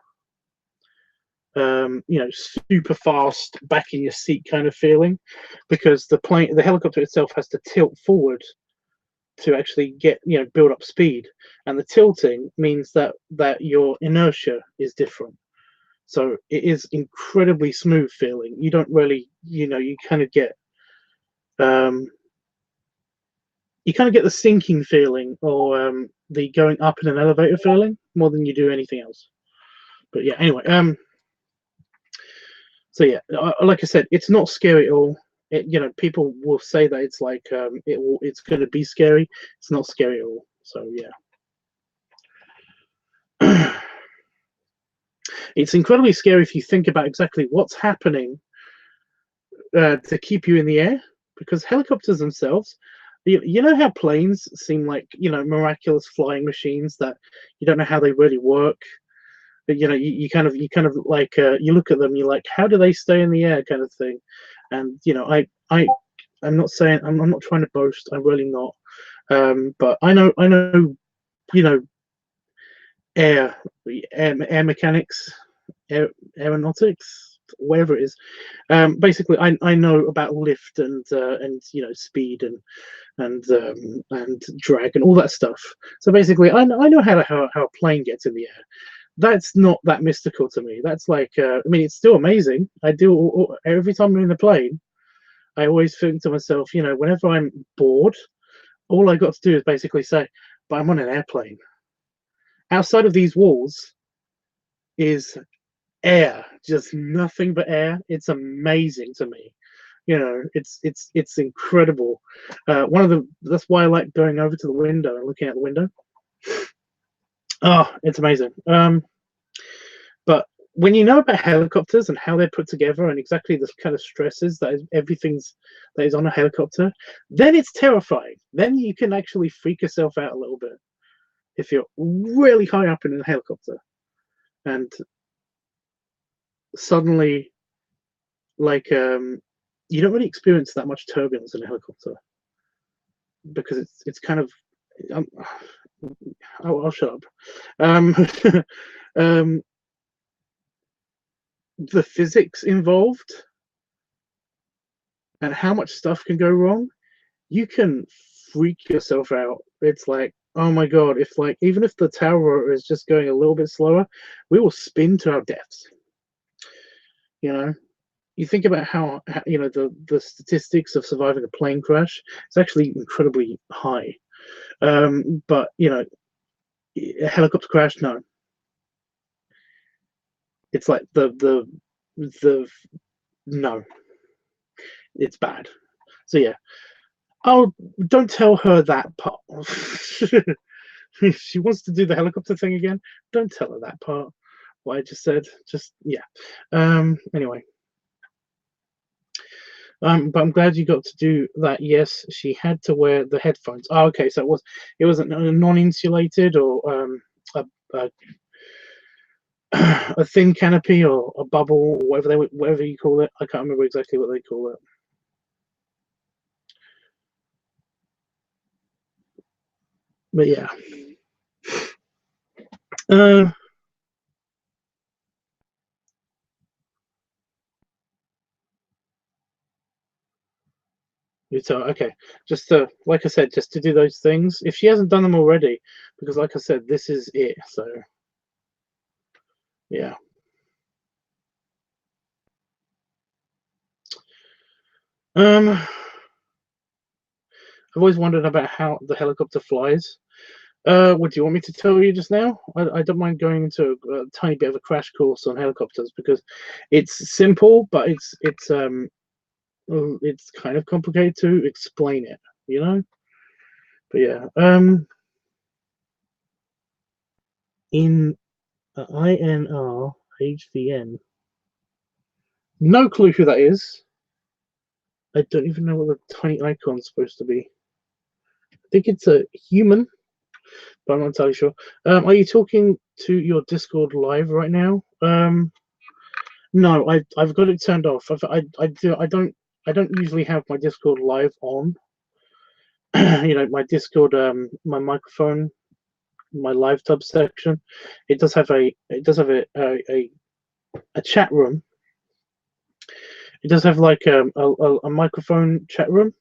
Speaker 1: super fast back in your seat kind of feeling, because the helicopter itself has to tilt forward to actually build up speed, and the tilting means that your inertia is different. So it is incredibly smooth feeling. You don't really, you kind of get the sinking feeling, or the going up in an elevator feeling, more than you do anything else. But yeah, anyway, so yeah, like I said, it's not scary at all. People will say that it's like it's going to be scary. It's not scary at all. So yeah. It's incredibly scary if you think about exactly what's happening to keep you in the air, because helicopters themselves, you know how planes seem like miraculous flying machines that you don't know how they really work. But you kind of like you look at them, you're like, how do they stay in the air, kind of thing. And I'm not saying, I'm not trying to boast, I'm really not. But I know air mechanics, aeronautics, whatever it is. Basically, I know about lift and speed and drag and all that stuff. So basically, I know how a plane gets in the air. That's not that mystical to me. That's like, I mean, it's still amazing. I do every time I'm in the plane. I always think to myself, whenever I'm bored, all I got to do is basically say, "But I'm on an airplane. Outside of these walls is air, just nothing but air." It's amazing to me. It's incredible. That's why I like going over to the window and looking out the window. Oh, it's amazing. But when you know about helicopters and how they're put together and exactly the kind of stresses everything's that is on a helicopter, then it's terrifying. Then you can actually freak yourself out a little bit if you're really high up in a helicopter and suddenly, like, you don't really experience that much turbulence in a helicopter because it's kind of um, I'll shut up. Um, um, the physics involved and how much stuff can go wrong, you can freak yourself out. It's like, oh my god, if like even if the tower is just going a little bit slower, we will spin to our deaths. You know, you think about how you know the statistics of surviving a plane crash. It's actually incredibly high. But you know, a helicopter crash, no. It's like the no, it's bad. So yeah. Oh, don't tell her that part. If she wants to do the helicopter thing again, don't tell her that part. What I just said. Just yeah. Anyway. But I'm glad you got to do that. Yes, she had to wear the headphones. Oh, okay. So it wasn't non-insulated or a, a a thin canopy or a bubble or whatever you call it. I can't remember exactly what they call it. But yeah. So okay, just to like I said, just to do those things. If she hasn't done them already, because like I said, this is it. So yeah. I've always wondered about how the helicopter flies. What do you want me to tell you just now? I don't mind going into a tiny bit of a crash course on helicopters because it's simple, but it's kind of complicated to explain it, you know. But yeah, in INR HVN, no clue who that is. I don't even know what the tiny icon's supposed to be. I think it's a human, but I'm not entirely sure. Are you talking to your Discord live right now? No, I've got it turned off. I don't usually have my Discord live on. You know, my Discord, my microphone, my LiveTub section. It does have a chat room. It does have like a microphone chat room.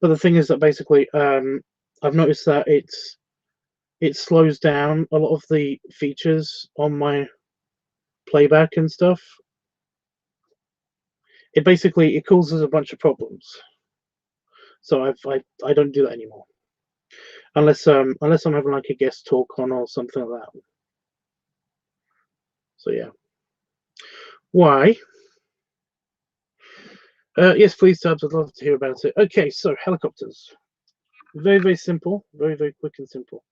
Speaker 1: But the thing is that basically, I've noticed that it slows down a lot of the features on my playback and stuff. It causes a bunch of problems. So I don't do that anymore unless I'm having like a guest talk on or something like that. So yeah. Why? Yes, please, Tubbs. I'd love to hear about it. Okay, so helicopters. Very, very simple. Very, very quick and simple.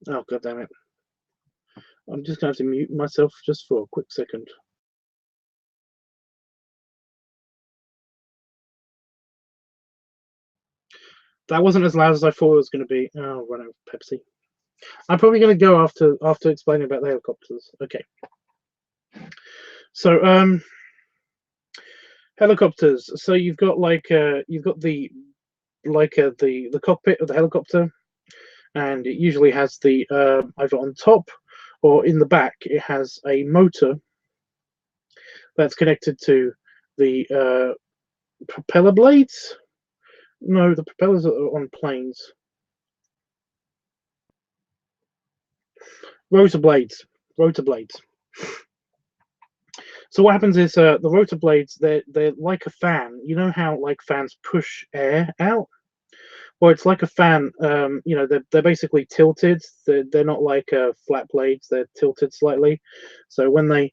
Speaker 1: Oh, god damn it. I'm just going to have to mute myself just for a quick second. That wasn't as loud as I thought it was going to be. Oh, run out of Pepsi. I'm probably going to go after explaining about the helicopters. Okay. So, helicopters. So you've got the cockpit of the helicopter, and it usually has the either on top or in the back. It has a motor that's connected to the propeller blades. No, the propellers are on planes. Rotor blades. Rotor blades. So what happens is the rotor blades, they're like a fan. You know how like fans push air out? Well, it's like a fan. You know, they're basically tilted. They're not like flat blades. They're tilted slightly. So when they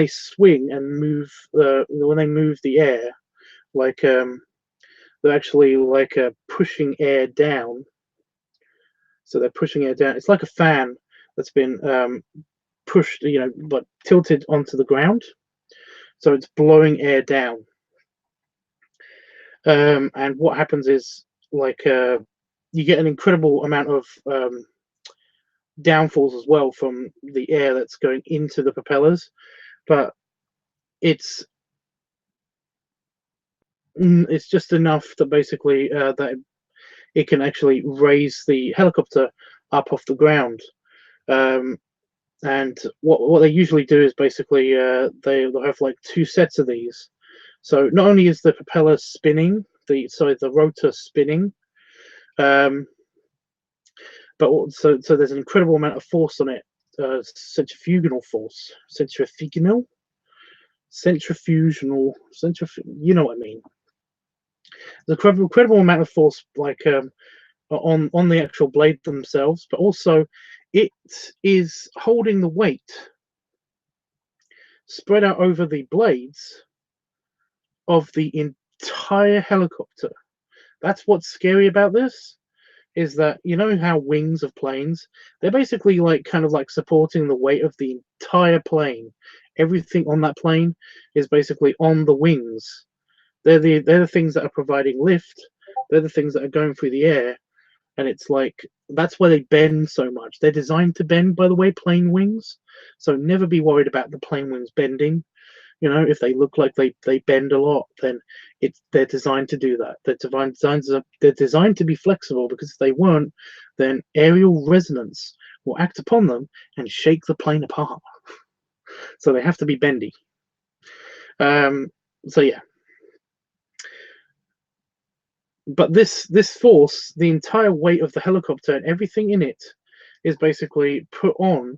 Speaker 1: swing and move, when they move the air, like they're actually like pushing air down. So they're pushing air down. It's like a fan, that's been pushed, but tilted onto the ground. So it's blowing air down. And what happens is, like, you get an incredible amount of downfalls as well from the air that's going into the propellers, but it's just enough that basically that it can actually raise the helicopter up off the ground. And what they usually do is basically they'll have like two sets of these. So not only is the propeller spinning, the rotor spinning, but also, so there's an incredible amount of force on it, centrifugal force, centrifugal, you know what I mean. There's an incredible amount of force, like on the actual blade themselves, but also it is holding the weight spread out over the blades of the entire helicopter. That's what's scary about this, is that, you know how wings of planes, they're basically like kind of like supporting the weight of the entire plane. Everything on that plane is basically on the wings. They're the things that are providing lift. They're the things that are going through the air. And it's like, that's why they bend so much. They're designed to bend, by the way, plane wings. So never be worried about the plane wings bending. If they look like they bend a lot, then they're designed to do that. They're designed to be flexible, because if they weren't, then aerial resonance will act upon them and shake the plane apart. So they have to be bendy. So yeah. But this force, the entire weight of the helicopter and everything in it, is basically put on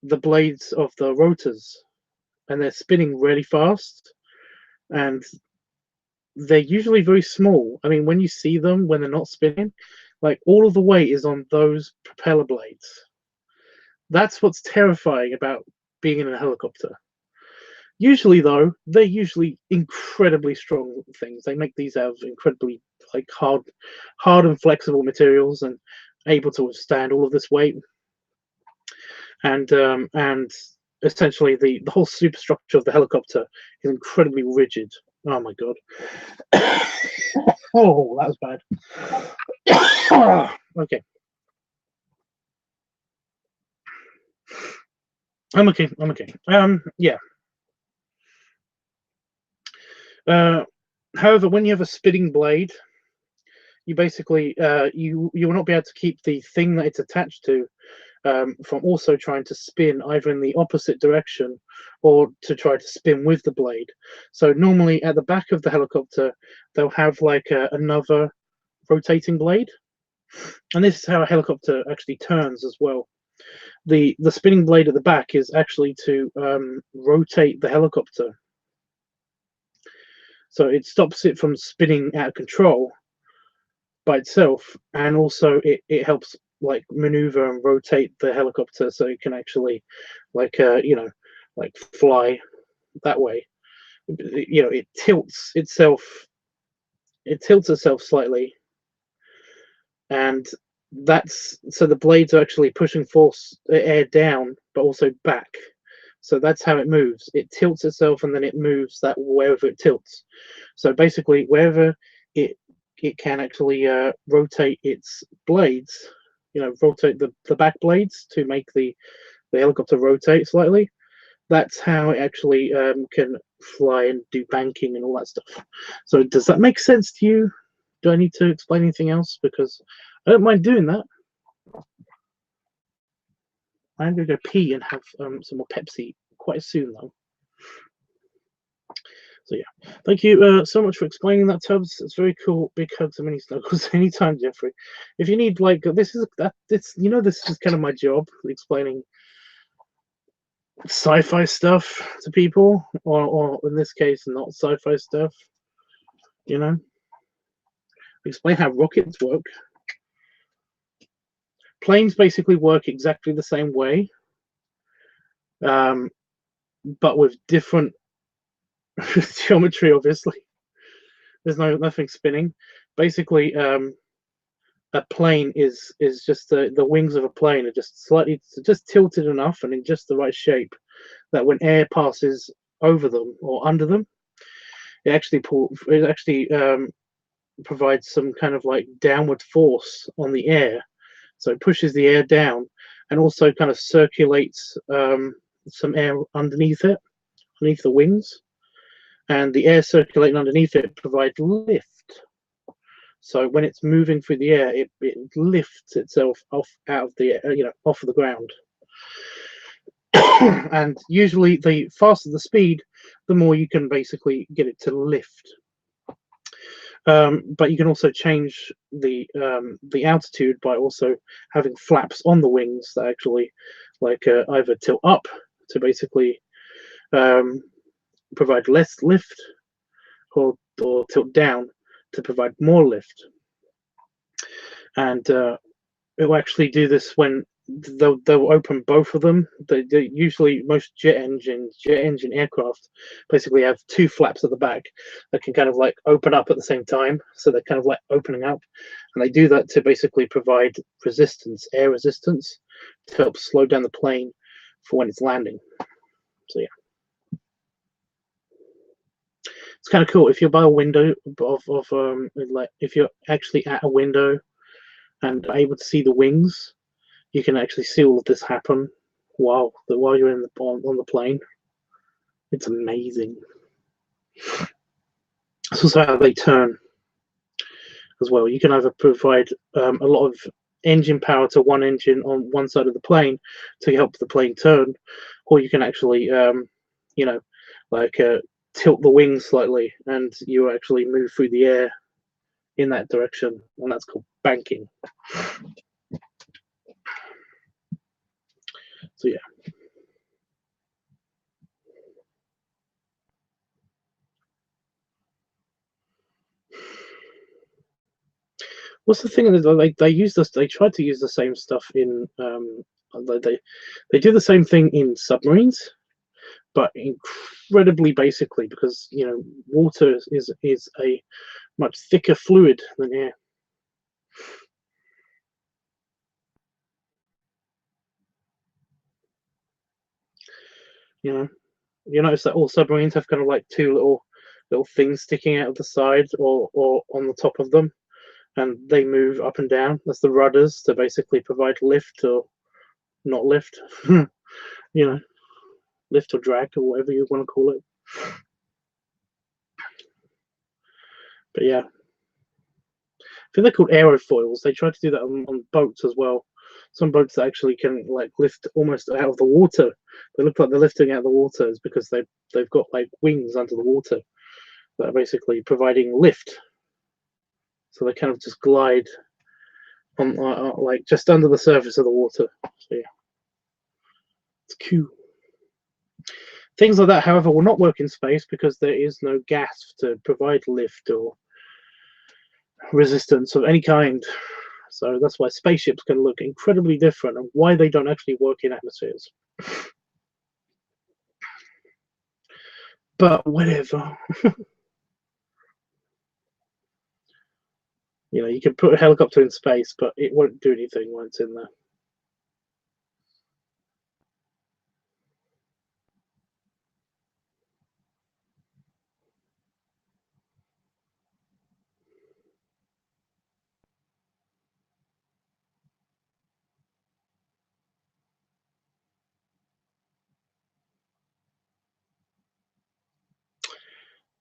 Speaker 1: the blades of the rotors, and they're spinning really fast, and they're usually very small. I mean, when you see them when they're not spinning, like, all of the weight is on those propeller blades. That's what's terrifying about being in a helicopter. Usually, though, they're usually incredibly strong things. They make these out of incredibly, like, hard and flexible materials, and able to withstand all of this weight. And essentially the whole superstructure of the helicopter is incredibly rigid. Oh my god. Oh, that was bad. Okay. I'm okay. Yeah. However, when you have a spinning blade, you basically you will not be able to keep the thing that it's attached to from also trying to spin either in the opposite direction or to try to spin with the blade. So normally at the back of the helicopter, they'll have like another rotating blade, and this is how a helicopter actually turns as well. The spinning blade at the back is actually to rotate the helicopter, so it stops it from spinning out of control by itself, and also it helps like maneuver and rotate the helicopter so it can actually like like fly that way. It tilts itself slightly, and that's so the blades are actually pushing force air down but also back. So that's how it moves. It tilts itself and then it moves that wherever it tilts. So basically wherever it can actually rotate its blades, rotate the back blades to make the helicopter rotate slightly. That's how it actually can fly and do banking and all that stuff. So does that make sense to you? Do I need to explain anything else? Because I don't mind doing that. I'm going to go pee and have some more Pepsi quite soon, though. So yeah, thank you so much for explaining that, Tubbs. It's very cool. Big hugs and many snuggles anytime, Jeffrey. If you need this is kind of my job, explaining sci-fi stuff to people, or in this case, not sci-fi stuff. Explain how rockets work. Planes basically work exactly the same way, but with different geometry. Obviously, there's nothing spinning. Basically, a plane is just the wings of a plane are just slightly just tilted enough and in just the right shape that when air passes over them or under them, it actually provides some kind of like downward force on the air, so it pushes the air down and also kind of circulates some air underneath it, underneath the wings, and the air circulating underneath it provides lift. So when it's moving through the air, it lifts itself off out of the off of the ground. And usually, the faster the speed, the more you can basically get it to lift. But you can also change the altitude by also having flaps on the wings that actually either tilt up to basically provide less lift, or tilt down to provide more lift. And it will actually do this when they'll open both of them. They usually, most jet engine aircraft basically have two flaps at the back that can kind of like open up at the same time, so they're kind of like opening up, and they do that to basically provide resistance, air resistance, to help slow down the plane for when it's landing. So yeah, it's kind of cool if you're by a window of like if you're actually at a window and able to see the wings, you can actually see all of this happen while you're on the plane. It's amazing. It's also how they turn as well. You can either provide a lot of engine power to one engine on one side of the plane to help the plane turn, or you can actually tilt the wings slightly and you actually move through the air in that direction, and that's called banking. So yeah. What's the thing is they use this? They try to use the same stuff in they do the same thing in submarines, but incredibly basically, because water is a much thicker fluid than air. You notice that all submarines have kind of like two little things sticking out of the side or on the top of them, and they move up and down. That's the rudders to basically provide lift or not lift. Lift or drag or whatever you want to call it. But yeah, I think they're called aerofoils. They try to do that on boats as well. Some boats that actually can like lift almost out of the water. They look like they're lifting out of the water is because they've got like wings under the water that are basically providing lift. So they kind of just glide on like just under the surface of the water. So yeah, it's cool. Things like that, however, will not work in space because there is no gas to provide lift or resistance of any kind. So that's why spaceships can look incredibly different and why they don't actually work in atmospheres. But whatever. You can put a helicopter in space, but it won't do anything when it's in there.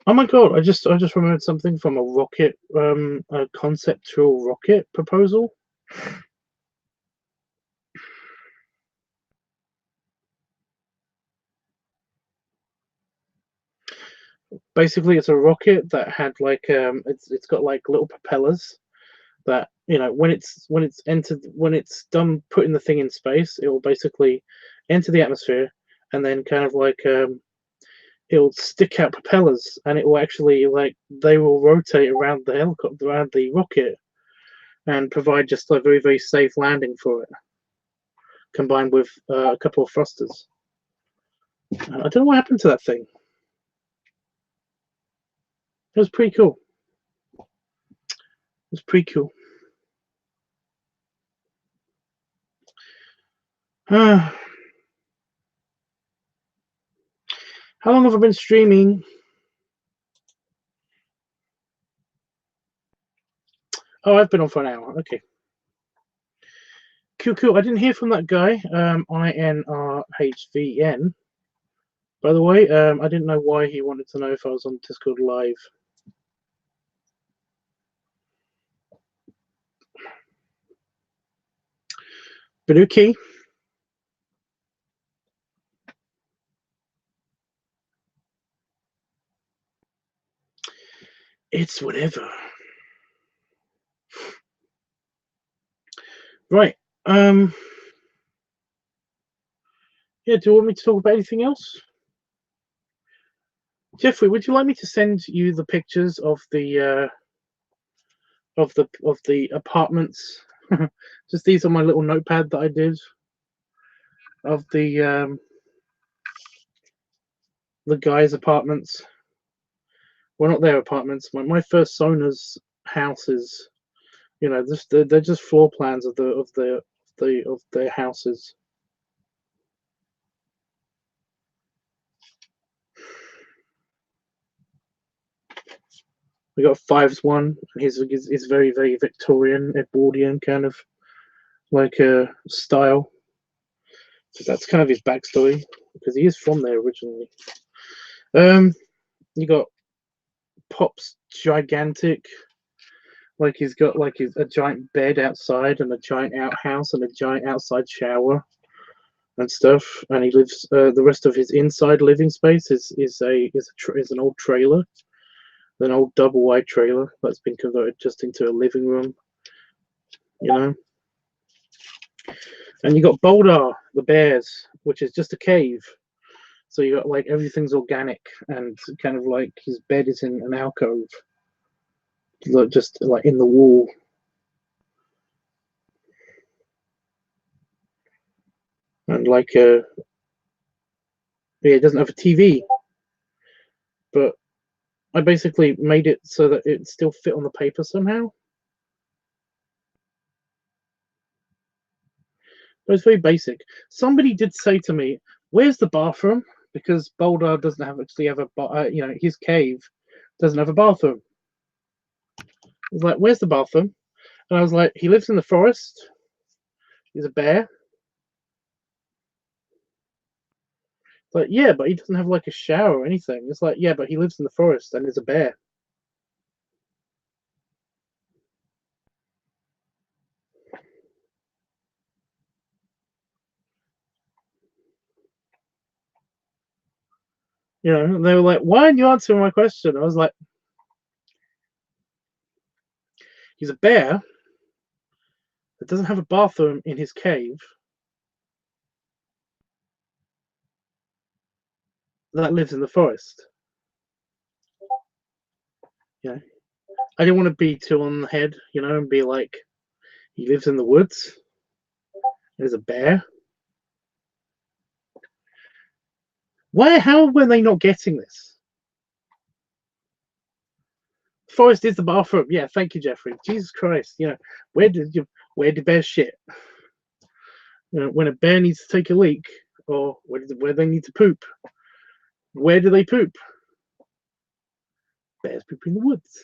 Speaker 1: Oh my god! I just remembered something from a rocket, a conceptual rocket proposal. Basically, it's a rocket that had like it's got like little propellers that when it's done putting the thing in space, it will basically enter the atmosphere and then kind of like it'll stick out propellers, and it will actually they will rotate around the helicopter, around the rocket, and provide just a very, very safe landing for it, combined with a couple of thrusters. I don't know what happened to that thing. It was pretty cool. It was pretty cool. How long have I been streaming? Oh, I've been on for an hour. Okay. Cool. I didn't hear from that guy, INRHVN. By the way, I didn't know why he wanted to know if I was on Discord live. But okay. It's whatever. Right. Yeah, do you want me to talk about anything else? Jeffrey, would you like me to send you the pictures of the apartments? Just these on my little notepad that I did of the guys' apartments. Well, not their apartments. My first Sona's houses. You know, they're just floor plans of their houses. We got Fives one. He's very Victorian, Edwardian kind of like style. So that's kind of his backstory because he is from there originally. You got Pop's gigantic, like he's got like a giant bed outside and a giant outhouse and a giant outside shower and stuff. And he lives the rest of his inside living space is an old trailer, an old double wide trailer that's been converted just into a living room. You know. And you got Boulder, the bears, which is just a cave. So you got like everything's organic and kind of like his bed is in an alcove, just like in the wall. And like yeah, it doesn't have a TV, but I basically made it so that it still fit on the paper somehow. But it's very basic. Somebody did say to me, "Where's the bathroom?" Because Boulder doesn't actually have a his cave doesn't have a bathroom. It's like, "Where's the bathroom?" And I was like, "He lives in the forest. He's a bear." It's like, "Yeah, but he doesn't have like a shower or anything." It's like, "Yeah, but he lives in the forest and is a bear." You know, and they were like, "Why aren't you answering my question?" I was like, "He's a bear that doesn't have a bathroom in his cave that lives in the forest." You know, I didn't want to be too on the head, you know, and be like, "He lives in the woods. There's a bear." Why? How were they not getting this? Forest is the bathroom. Yeah, thank you, Jeffrey. Jesus Christ, you know, where did bears shit? You know, when a bear needs to take a leak, or where they need to poop, where do they poop? Bears poop in the woods.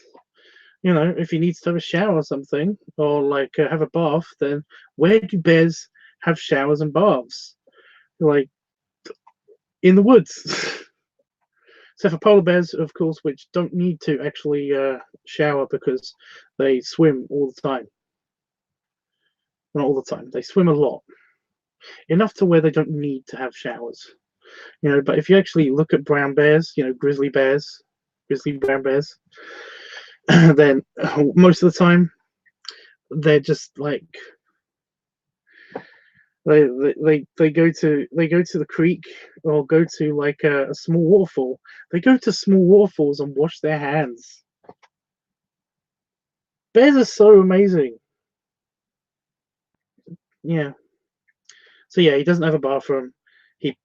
Speaker 1: You know, if he needs to have a shower or something, or like have a bath, then where do bears have showers and baths? Like in the woods. Except for polar bears, of course, which don't need to actually shower because they swim all the time. Not all the time. They swim a lot. Enough to where they don't need to have showers. You know, but if you actually look at brown bears, you know, grizzly brown bears, then most of the time they're just like they go to the creek or go to like a small waterfall. They go to small waterfalls and wash their hands. Bears are so amazing. Yeah. So yeah, he doesn't have a bathroom. He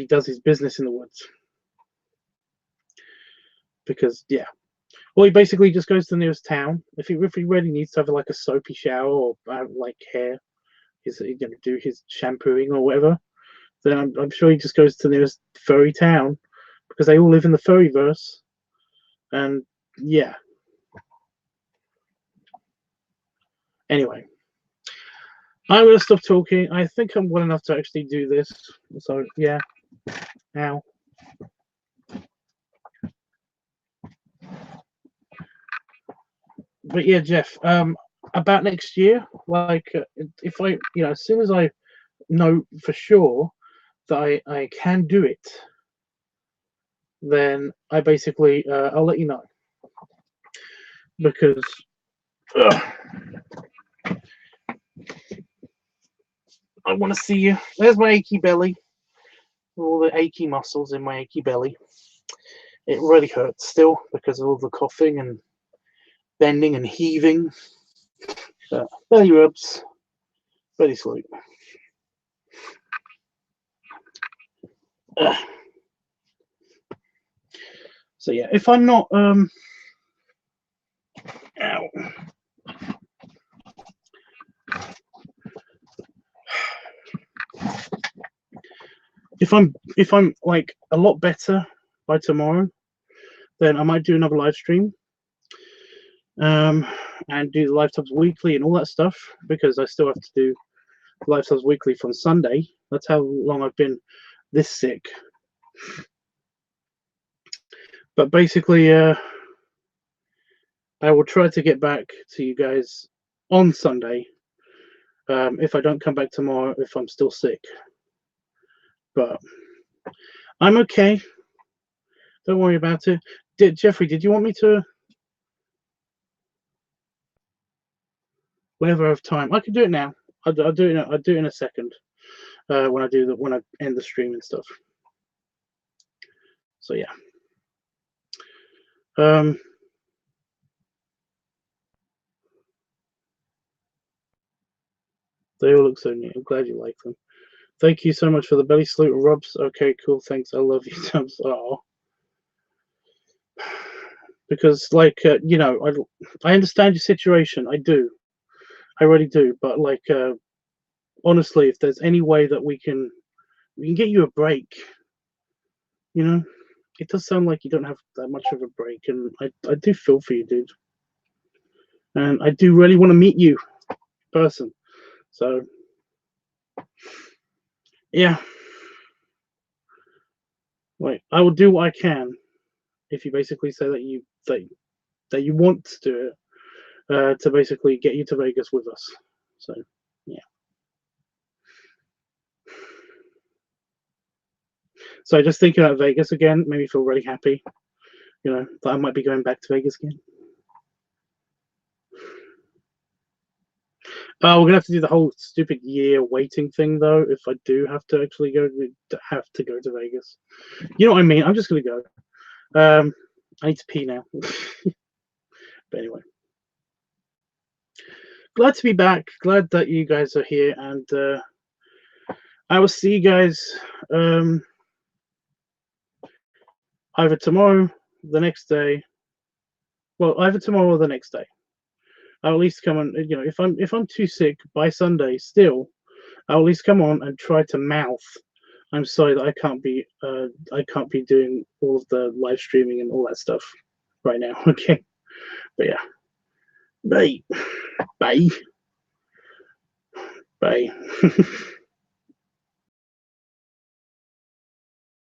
Speaker 1: does his business in the woods because yeah. Well, he basically just goes to the nearest town. If he really needs to have like a soapy shower or like hair he's going to do his shampooing or whatever, then I'm sure he just goes to the nearest furry town, because they all live in the furryverse. And yeah. Anyway, I'm going to stop talking. I think I'm well enough to actually do this. So yeah. Now. But yeah, Jeff. About next year, like if I, as soon as I know for sure that I can do it, then I basically I'll let you know, because I want to see you. There's my achy belly, all the achy muscles in my achy belly. It really hurts still because of all the coughing and bending and heaving. Belly rubs, belly sleep. So yeah, if I'm not ow. If I'm like a lot better by tomorrow, then I might do another live stream, and do the LiveTubs weekly and all that stuff, because I still have to do LiveTubs weekly from Sunday. That's how long I've been this sick. But basically, I will try to get back to you guys on Sunday, if I don't come back tomorrow, if I'm still sick. But I'm okay. Don't worry about it. Jeffrey, did you want me to? Whenever I have time, I can do it now. I'll do it. I'll do it in a second. When I end the stream and stuff. So yeah. They all look so neat. I'm glad you like them. Thank you so much for the belly salute, Robs. Okay, cool. Thanks. I love you, Tubs. Oh. Because like I understand your situation. I do. I really do. But like honestly, if there's any way that we can get you a break, it does sound like you don't have that much of a break, and I do feel for you, dude. And I do really want to meet you in person. So yeah. Like, I will do what I can if you basically say that you want to do it, to basically get you to Vegas with us. So yeah. So just thinking about Vegas again made me feel really happy, that I might be going back to Vegas again. We're gonna have to do the whole stupid year waiting thing though. If I do have to actually go to Vegas, you know what I mean. I'm just gonna go. I need to pee now. But anyway, glad to be back. Glad that you guys are here, and I will see you guys either tomorrow, the next day. Well, either tomorrow or the next day. I'll at least come on. If I'm too sick by Sunday, still, I'll at least come on and try to mouth. I'm sorry that I can't be doing all of the live streaming and all that stuff right now. Okay, but yeah, bye, bye, bye.